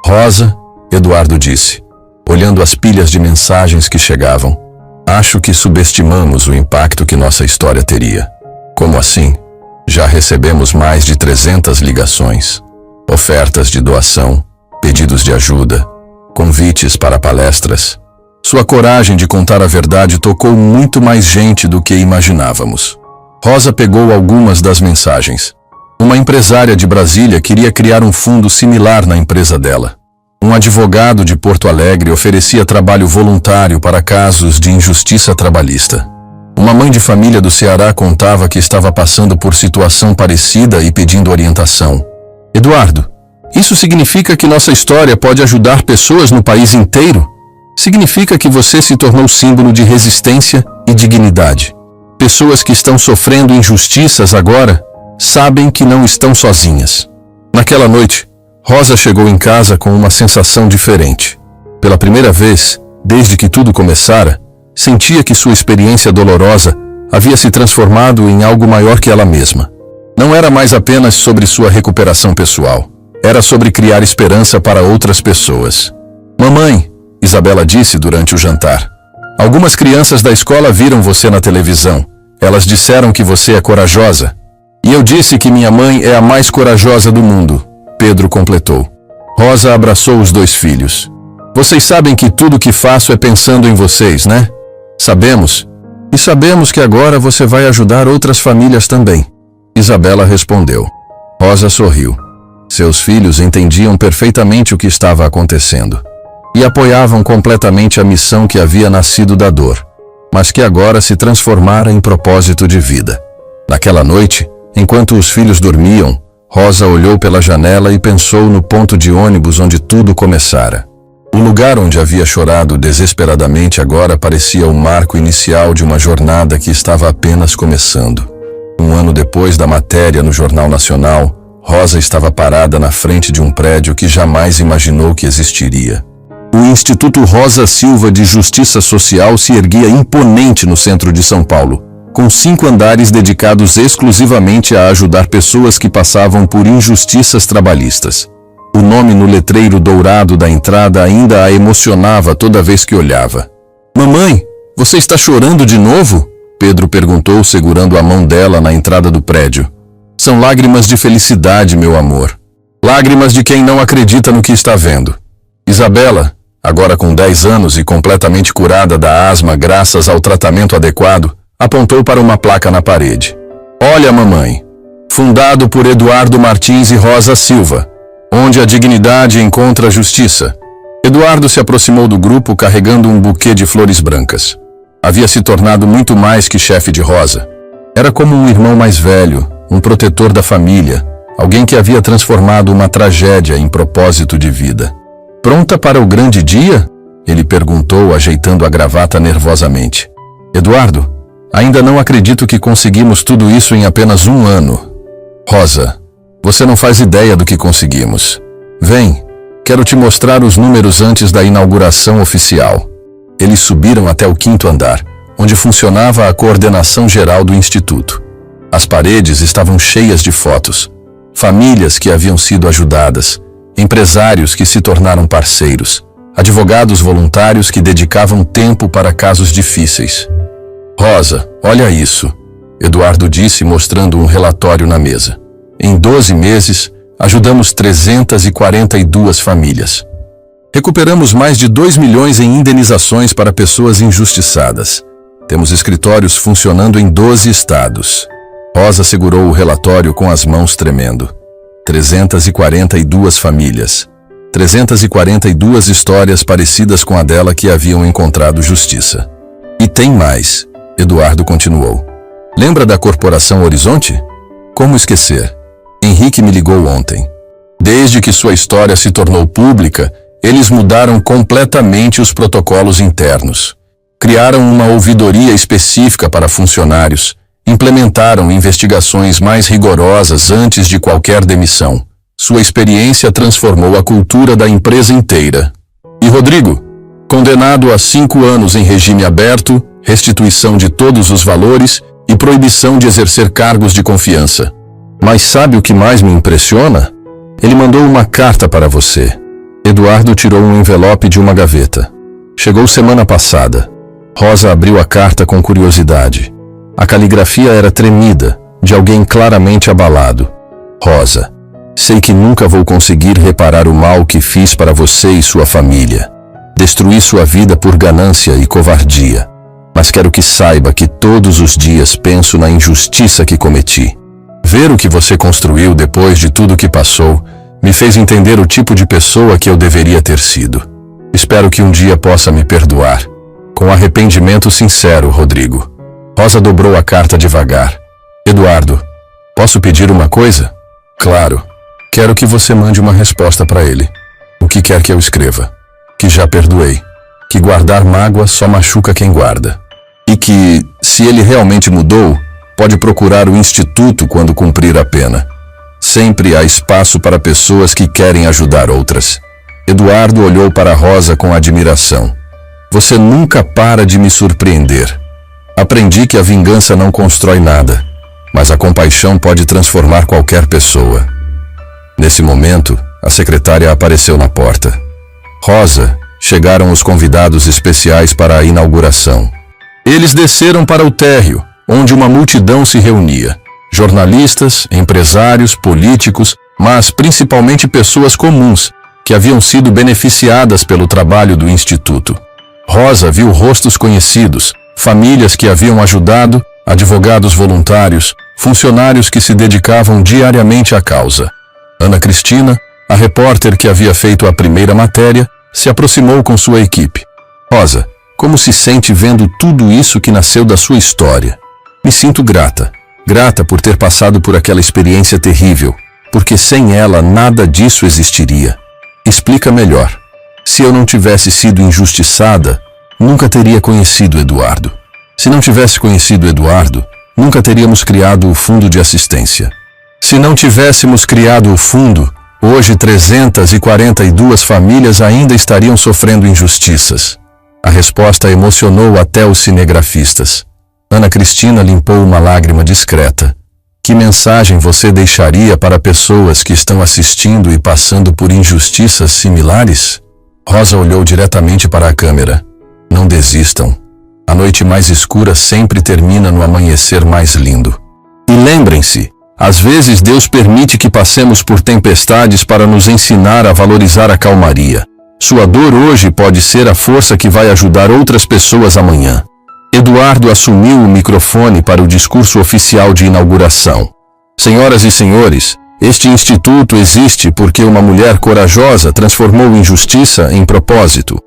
Rosa, Eduardo disse, olhando as pilhas de mensagens que chegavam, acho que subestimamos o impacto que nossa história teria. Como assim? Já recebemos mais de 300 ligações, ofertas de doação, pedidos de ajuda, convites para palestras. Sua coragem de contar a verdade tocou muito mais gente do que imaginávamos. Rosa pegou algumas das mensagens. Uma empresária de Brasília queria criar um fundo similar na empresa dela. Um advogado de Porto Alegre oferecia trabalho voluntário para casos de injustiça trabalhista. Uma mãe de família do Ceará contava que estava passando por situação parecida e pedindo orientação. Eduardo, isso significa que nossa história pode ajudar pessoas no país inteiro? Significa que você se tornou símbolo de resistência e dignidade. Pessoas que estão sofrendo injustiças agora sabem que não estão sozinhas. Naquela noite, Rosa chegou em casa com uma sensação diferente. Pela primeira vez, desde que tudo começara, sentia que sua experiência dolorosa havia se transformado em algo maior que ela mesma. Não era mais apenas sobre sua recuperação pessoal. Era sobre criar esperança para outras pessoas. Mamãe, Isabela disse durante o jantar, algumas crianças da escola viram você na televisão. Elas disseram que você é corajosa. E eu disse que minha mãe é a mais corajosa do mundo, Pedro completou. Rosa abraçou os dois filhos. Vocês sabem que tudo que faço é pensando em vocês, né? Sabemos. E sabemos que agora você vai ajudar outras famílias também. Isabela respondeu. Rosa sorriu. Seus filhos entendiam perfeitamente o que estava acontecendo e apoiavam completamente a missão que havia nascido da dor, mas que agora se transformara em propósito de vida. Naquela noite, enquanto os filhos dormiam, Rosa olhou pela janela e pensou no ponto de ônibus onde tudo começara. O lugar onde havia chorado desesperadamente agora parecia o marco inicial de uma jornada que estava apenas começando. Um ano depois da matéria no Jornal Nacional, Rosa estava parada na frente de um prédio que jamais imaginou que existiria. O Instituto Rosa Silva de Justiça Social se erguia imponente no centro de São Paulo, com 5 andares dedicados exclusivamente a ajudar pessoas que passavam por injustiças trabalhistas. O nome no letreiro dourado da entrada ainda a emocionava toda vez que olhava. Mamãe, você está chorando de novo? Pedro perguntou, segurando a mão dela na entrada do prédio. São lágrimas de felicidade, meu amor. Lágrimas de quem não acredita no que está vendo. Isabela, agora com 10 anos e completamente curada da asma graças ao tratamento adequado, apontou para uma placa na parede. Olha, mamãe. Fundado por Eduardo Martins e Rosa Silva, onde a dignidade encontra a justiça. Eduardo se aproximou do grupo carregando um buquê de flores brancas. Havia se tornado muito mais que chefe de Rosa. Era como um irmão mais velho, um protetor da família, alguém que havia transformado uma tragédia em propósito de vida. Pronta para o grande dia? Ele perguntou, ajeitando a gravata nervosamente. Eduardo, ainda não acredito que conseguimos tudo isso em apenas 1 ano. Rosa, você não faz ideia do que conseguimos. Vem, quero te mostrar os números antes da inauguração oficial. Eles subiram até o 5º andar, onde funcionava a coordenação geral do Instituto. As paredes estavam cheias de fotos. Famílias que haviam sido ajudadas, empresários que se tornaram parceiros, advogados voluntários que dedicavam tempo para casos difíceis. Rosa, olha isso, Eduardo disse mostrando um relatório na mesa. Em 12 meses, ajudamos 342 famílias. Recuperamos mais de 2 milhões em indenizações para pessoas injustiçadas. Temos escritórios funcionando em 12 estados. Rosa segurou o relatório com as mãos tremendo. 342 famílias. 342 histórias parecidas com a dela que haviam encontrado justiça. E tem mais, Eduardo continuou. Lembra da Corporação Horizonte? Como esquecer? Henrique me ligou ontem. Desde que sua história se tornou pública, eles mudaram completamente os protocolos internos. Criaram uma ouvidoria específica para funcionários, implementaram investigações mais rigorosas antes de qualquer demissão. Sua experiência transformou a cultura da empresa inteira. E Rodrigo, condenado a 5 anos em regime aberto, restituição de todos os valores e proibição de exercer cargos de confiança. Mas sabe o que mais me impressiona? Ele mandou uma carta para você. Eduardo tirou um envelope de uma gaveta. Chegou semana passada. Rosa abriu a carta com curiosidade. A caligrafia era tremida, de alguém claramente abalado. Rosa, sei que nunca vou conseguir reparar o mal que fiz para você e sua família. Destruí sua vida por ganância e covardia. Mas quero que saiba que todos os dias penso na injustiça que cometi. Ver o que você construiu depois de tudo que passou me fez entender o tipo de pessoa que eu deveria ter sido. Espero que um dia possa me perdoar. Com arrependimento sincero, Rodrigo. Rosa dobrou a carta devagar. Eduardo, posso pedir uma coisa? Claro. Quero que você mande uma resposta para ele. O que quer que eu escreva? Que já perdoei. Que guardar mágoa só machuca quem guarda. E que, se ele realmente mudou, pode procurar o instituto quando cumprir a pena. Sempre há espaço para pessoas que querem ajudar outras. Eduardo olhou para Rosa com admiração. Você nunca para de me surpreender. Aprendi que a vingança não constrói nada, mas a compaixão pode transformar qualquer pessoa. Nesse momento, a secretária apareceu na porta. Rosa, chegaram os convidados especiais para a inauguração. Eles desceram para o térreo, onde uma multidão se reunia. Jornalistas, empresários, políticos, mas principalmente pessoas comuns, que haviam sido beneficiadas pelo trabalho do Instituto. Rosa viu rostos conhecidos, famílias que haviam ajudado, advogados voluntários, funcionários que se dedicavam diariamente à causa. Ana Cristina, a repórter que havia feito a primeira matéria, se aproximou com sua equipe. Rosa, como se sente vendo tudo isso que nasceu da sua história? Me sinto grata. Grata por ter passado por aquela experiência terrível, porque sem ela nada disso existiria. Explica melhor. Se eu não tivesse sido injustiçada, nunca teria conhecido Eduardo. Se não tivesse conhecido Eduardo, nunca teríamos criado o Fundo de Assistência. Se não tivéssemos criado o fundo, hoje 342 famílias ainda estariam sofrendo injustiças. A resposta emocionou até os cinegrafistas. Ana Cristina limpou uma lágrima discreta. Que mensagem você deixaria para pessoas que estão assistindo e passando por injustiças similares? Rosa olhou diretamente para a câmera. Não desistam. A noite mais escura sempre termina no amanhecer mais lindo. E lembrem-se, às vezes Deus permite que passemos por tempestades para nos ensinar a valorizar a calmaria. Sua dor hoje pode ser a força que vai ajudar outras pessoas amanhã. Eduardo assumiu o microfone para o discurso oficial de inauguração. Senhoras e senhores, este instituto existe porque uma mulher corajosa transformou injustiça em propósito.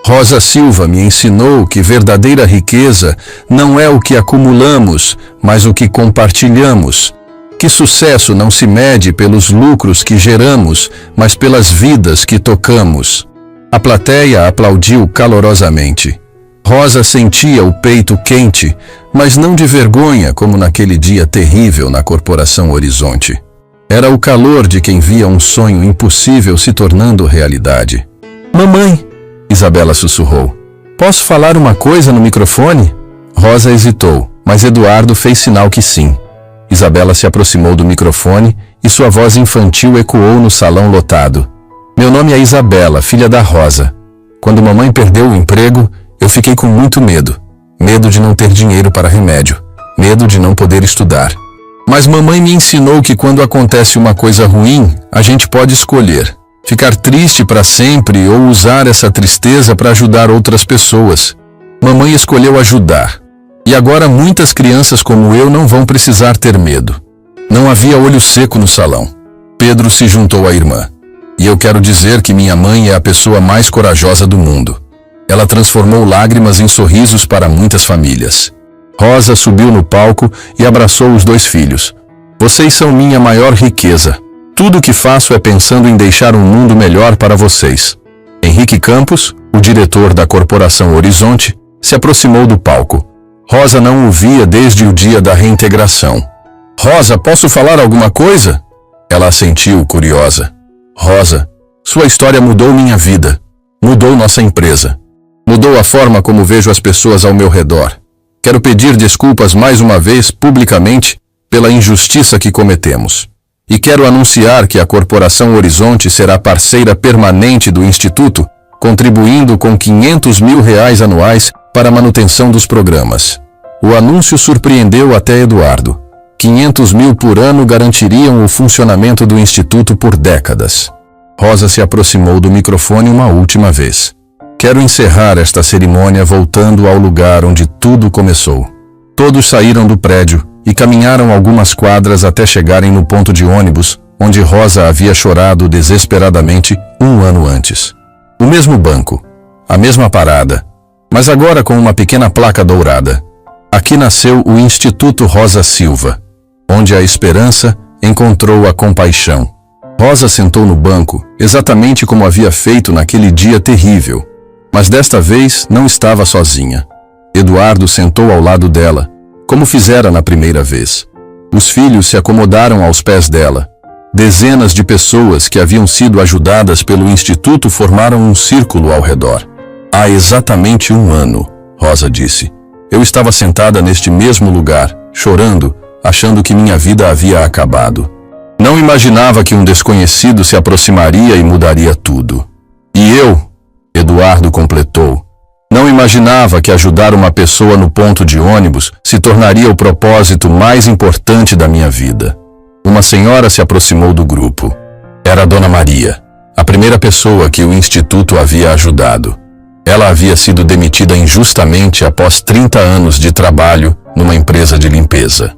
Rosa Silva me ensinou que verdadeira riqueza não é o que acumulamos, mas o que compartilhamos. Que sucesso não se mede pelos lucros que geramos, mas pelas vidas que tocamos. A plateia aplaudiu calorosamente. Rosa sentia o peito quente, mas não de vergonha como naquele dia terrível na Corporação Horizonte. Era o calor de quem via um sonho impossível se tornando realidade. Mamãe, Isabela sussurrou. Posso falar uma coisa no microfone? Rosa hesitou, mas Eduardo fez sinal que sim. Isabela se aproximou do microfone e sua voz infantil ecoou no salão lotado. Meu nome é Isabela, filha da Rosa. Quando mamãe perdeu o emprego, eu fiquei com muito medo. Medo de não ter dinheiro para remédio. Medo de não poder estudar. Mas mamãe me ensinou que quando acontece uma coisa ruim, a gente pode escolher. Ficar triste para sempre ou usar essa tristeza para ajudar outras pessoas. Mamãe escolheu ajudar. E agora muitas crianças como eu não vão precisar ter medo. Não havia olho seco no salão. Pedro se juntou à irmã. E eu quero dizer que minha mãe é a pessoa mais corajosa do mundo. Ela transformou lágrimas em sorrisos para muitas famílias. Rosa subiu no palco e abraçou os 2 filhos. Vocês são minha maior riqueza. Tudo o que faço é pensando em deixar um mundo melhor para vocês. Henrique Campos, o diretor da Corporação Horizonte, se aproximou do palco. Rosa não o via desde o dia da reintegração. Rosa, posso falar alguma coisa? Ela assentiu, curiosa. Rosa, sua história mudou minha vida. Mudou nossa empresa. Mudou a forma como vejo as pessoas ao meu redor. Quero pedir desculpas mais uma vez, publicamente, pela injustiça que cometemos. E quero anunciar que a Corporação Horizonte será parceira permanente do Instituto, contribuindo com R$500 mil anuais para a manutenção dos programas. O anúncio surpreendeu até Eduardo. 500 mil por ano garantiriam o funcionamento do Instituto por décadas. Rosa se aproximou do microfone uma última vez. Quero encerrar esta cerimônia voltando ao lugar onde tudo começou. Todos saíram do prédio e caminharam algumas quadras até chegarem no ponto de ônibus, onde Rosa havia chorado desesperadamente 1 ano antes. O mesmo banco, a mesma parada, mas agora com uma pequena placa dourada. Aqui nasceu o Instituto Rosa Silva, onde a esperança encontrou a compaixão. Rosa sentou no banco, exatamente como havia feito naquele dia terrível. Mas desta vez não estava sozinha. Eduardo sentou ao lado dela, como fizera na primeira vez. Os filhos se acomodaram aos pés dela. Dezenas de pessoas que haviam sido ajudadas pelo Instituto formaram um círculo ao redor. Há exatamente 1 ano, Rosa disse. Eu estava sentada neste mesmo lugar, chorando, achando que minha vida havia acabado. Não imaginava que um desconhecido se aproximaria e mudaria tudo. E eu, Eduardo completou, não imaginava que ajudar uma pessoa no ponto de ônibus se tornaria o propósito mais importante da minha vida. Uma senhora se aproximou do grupo. Era a Dona Maria, a primeira pessoa que o Instituto havia ajudado. Ela havia sido demitida injustamente após 30 anos de trabalho numa empresa de limpeza.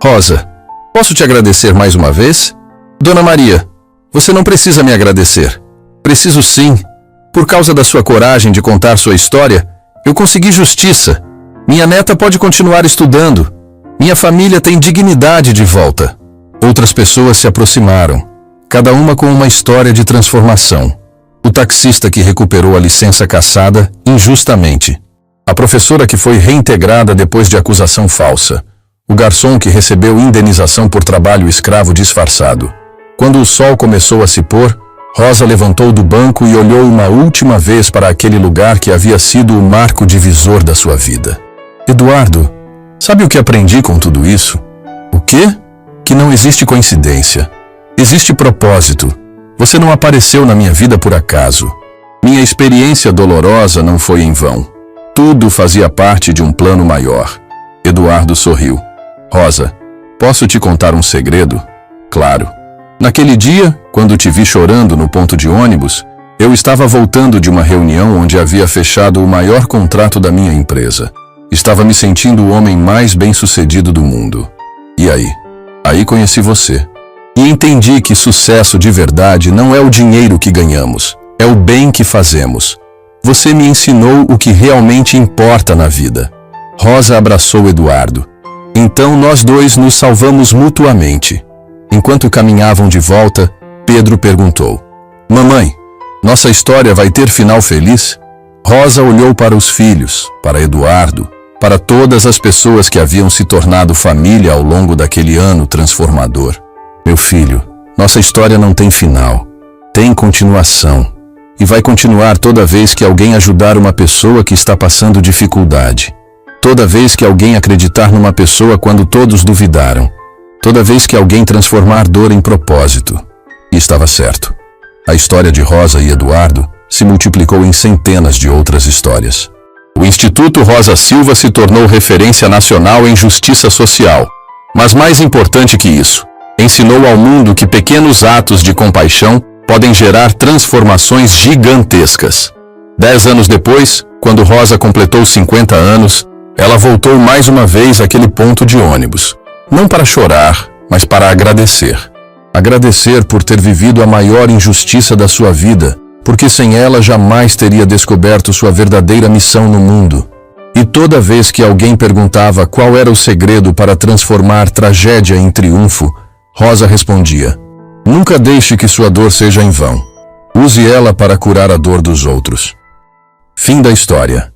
Rosa, posso te agradecer mais uma vez? Dona Maria, você não precisa me agradecer. Preciso sim. Por causa da sua coragem de contar sua história, eu consegui justiça. Minha neta pode continuar estudando. Minha família tem dignidade de volta. Outras pessoas se aproximaram, cada uma com uma história de transformação. O taxista que recuperou a licença cassada injustamente. A professora que foi reintegrada depois de acusação falsa. O garçom que recebeu indenização por trabalho escravo disfarçado. Quando o sol começou a se pôr, Rosa levantou do banco e olhou uma última vez para aquele lugar que havia sido o marco divisor da sua vida. Eduardo, sabe o que aprendi com tudo isso? O quê? Que não existe coincidência. Existe propósito. Você não apareceu na minha vida por acaso. Minha experiência dolorosa não foi em vão. Tudo fazia parte de um plano maior. Eduardo sorriu. Rosa, posso te contar um segredo? Claro. Naquele dia, quando te vi chorando no ponto de ônibus, eu estava voltando de uma reunião onde havia fechado o maior contrato da minha empresa. Estava me sentindo o homem mais bem-sucedido do mundo. E aí? Aí conheci você. E entendi que sucesso de verdade não é o dinheiro que ganhamos, é o bem que fazemos. Você me ensinou o que realmente importa na vida. Rosa abraçou Eduardo. Então nós dois nos salvamos mutuamente. Enquanto caminhavam de volta, Pedro perguntou: Mamãe, nossa história vai ter final feliz? Rosa olhou para os filhos, para Eduardo, para todas as pessoas que haviam se tornado família ao longo daquele ano transformador. Meu filho, nossa história não tem final. Tem continuação. E vai continuar toda vez que alguém ajudar uma pessoa que está passando dificuldade. Toda vez que alguém acreditar numa pessoa quando todos duvidaram. Toda vez que alguém transformar dor em propósito. E estava certo. A história de Rosa e Eduardo se multiplicou em centenas de outras histórias. O Instituto Rosa Silva se tornou referência nacional em justiça social. Mas mais importante que isso, ensinou ao mundo que pequenos atos de compaixão podem gerar transformações gigantescas. 10 anos depois, quando Rosa completou 50 anos, ela voltou mais uma vez àquele ponto de ônibus. Não para chorar, mas para agradecer. Agradecer por ter vivido a maior injustiça da sua vida, porque sem ela jamais teria descoberto sua verdadeira missão no mundo. E toda vez que alguém perguntava qual era o segredo para transformar tragédia em triunfo, Rosa respondia: nunca deixe que sua dor seja em vão. Use ela para curar a dor dos outros. Fim da história.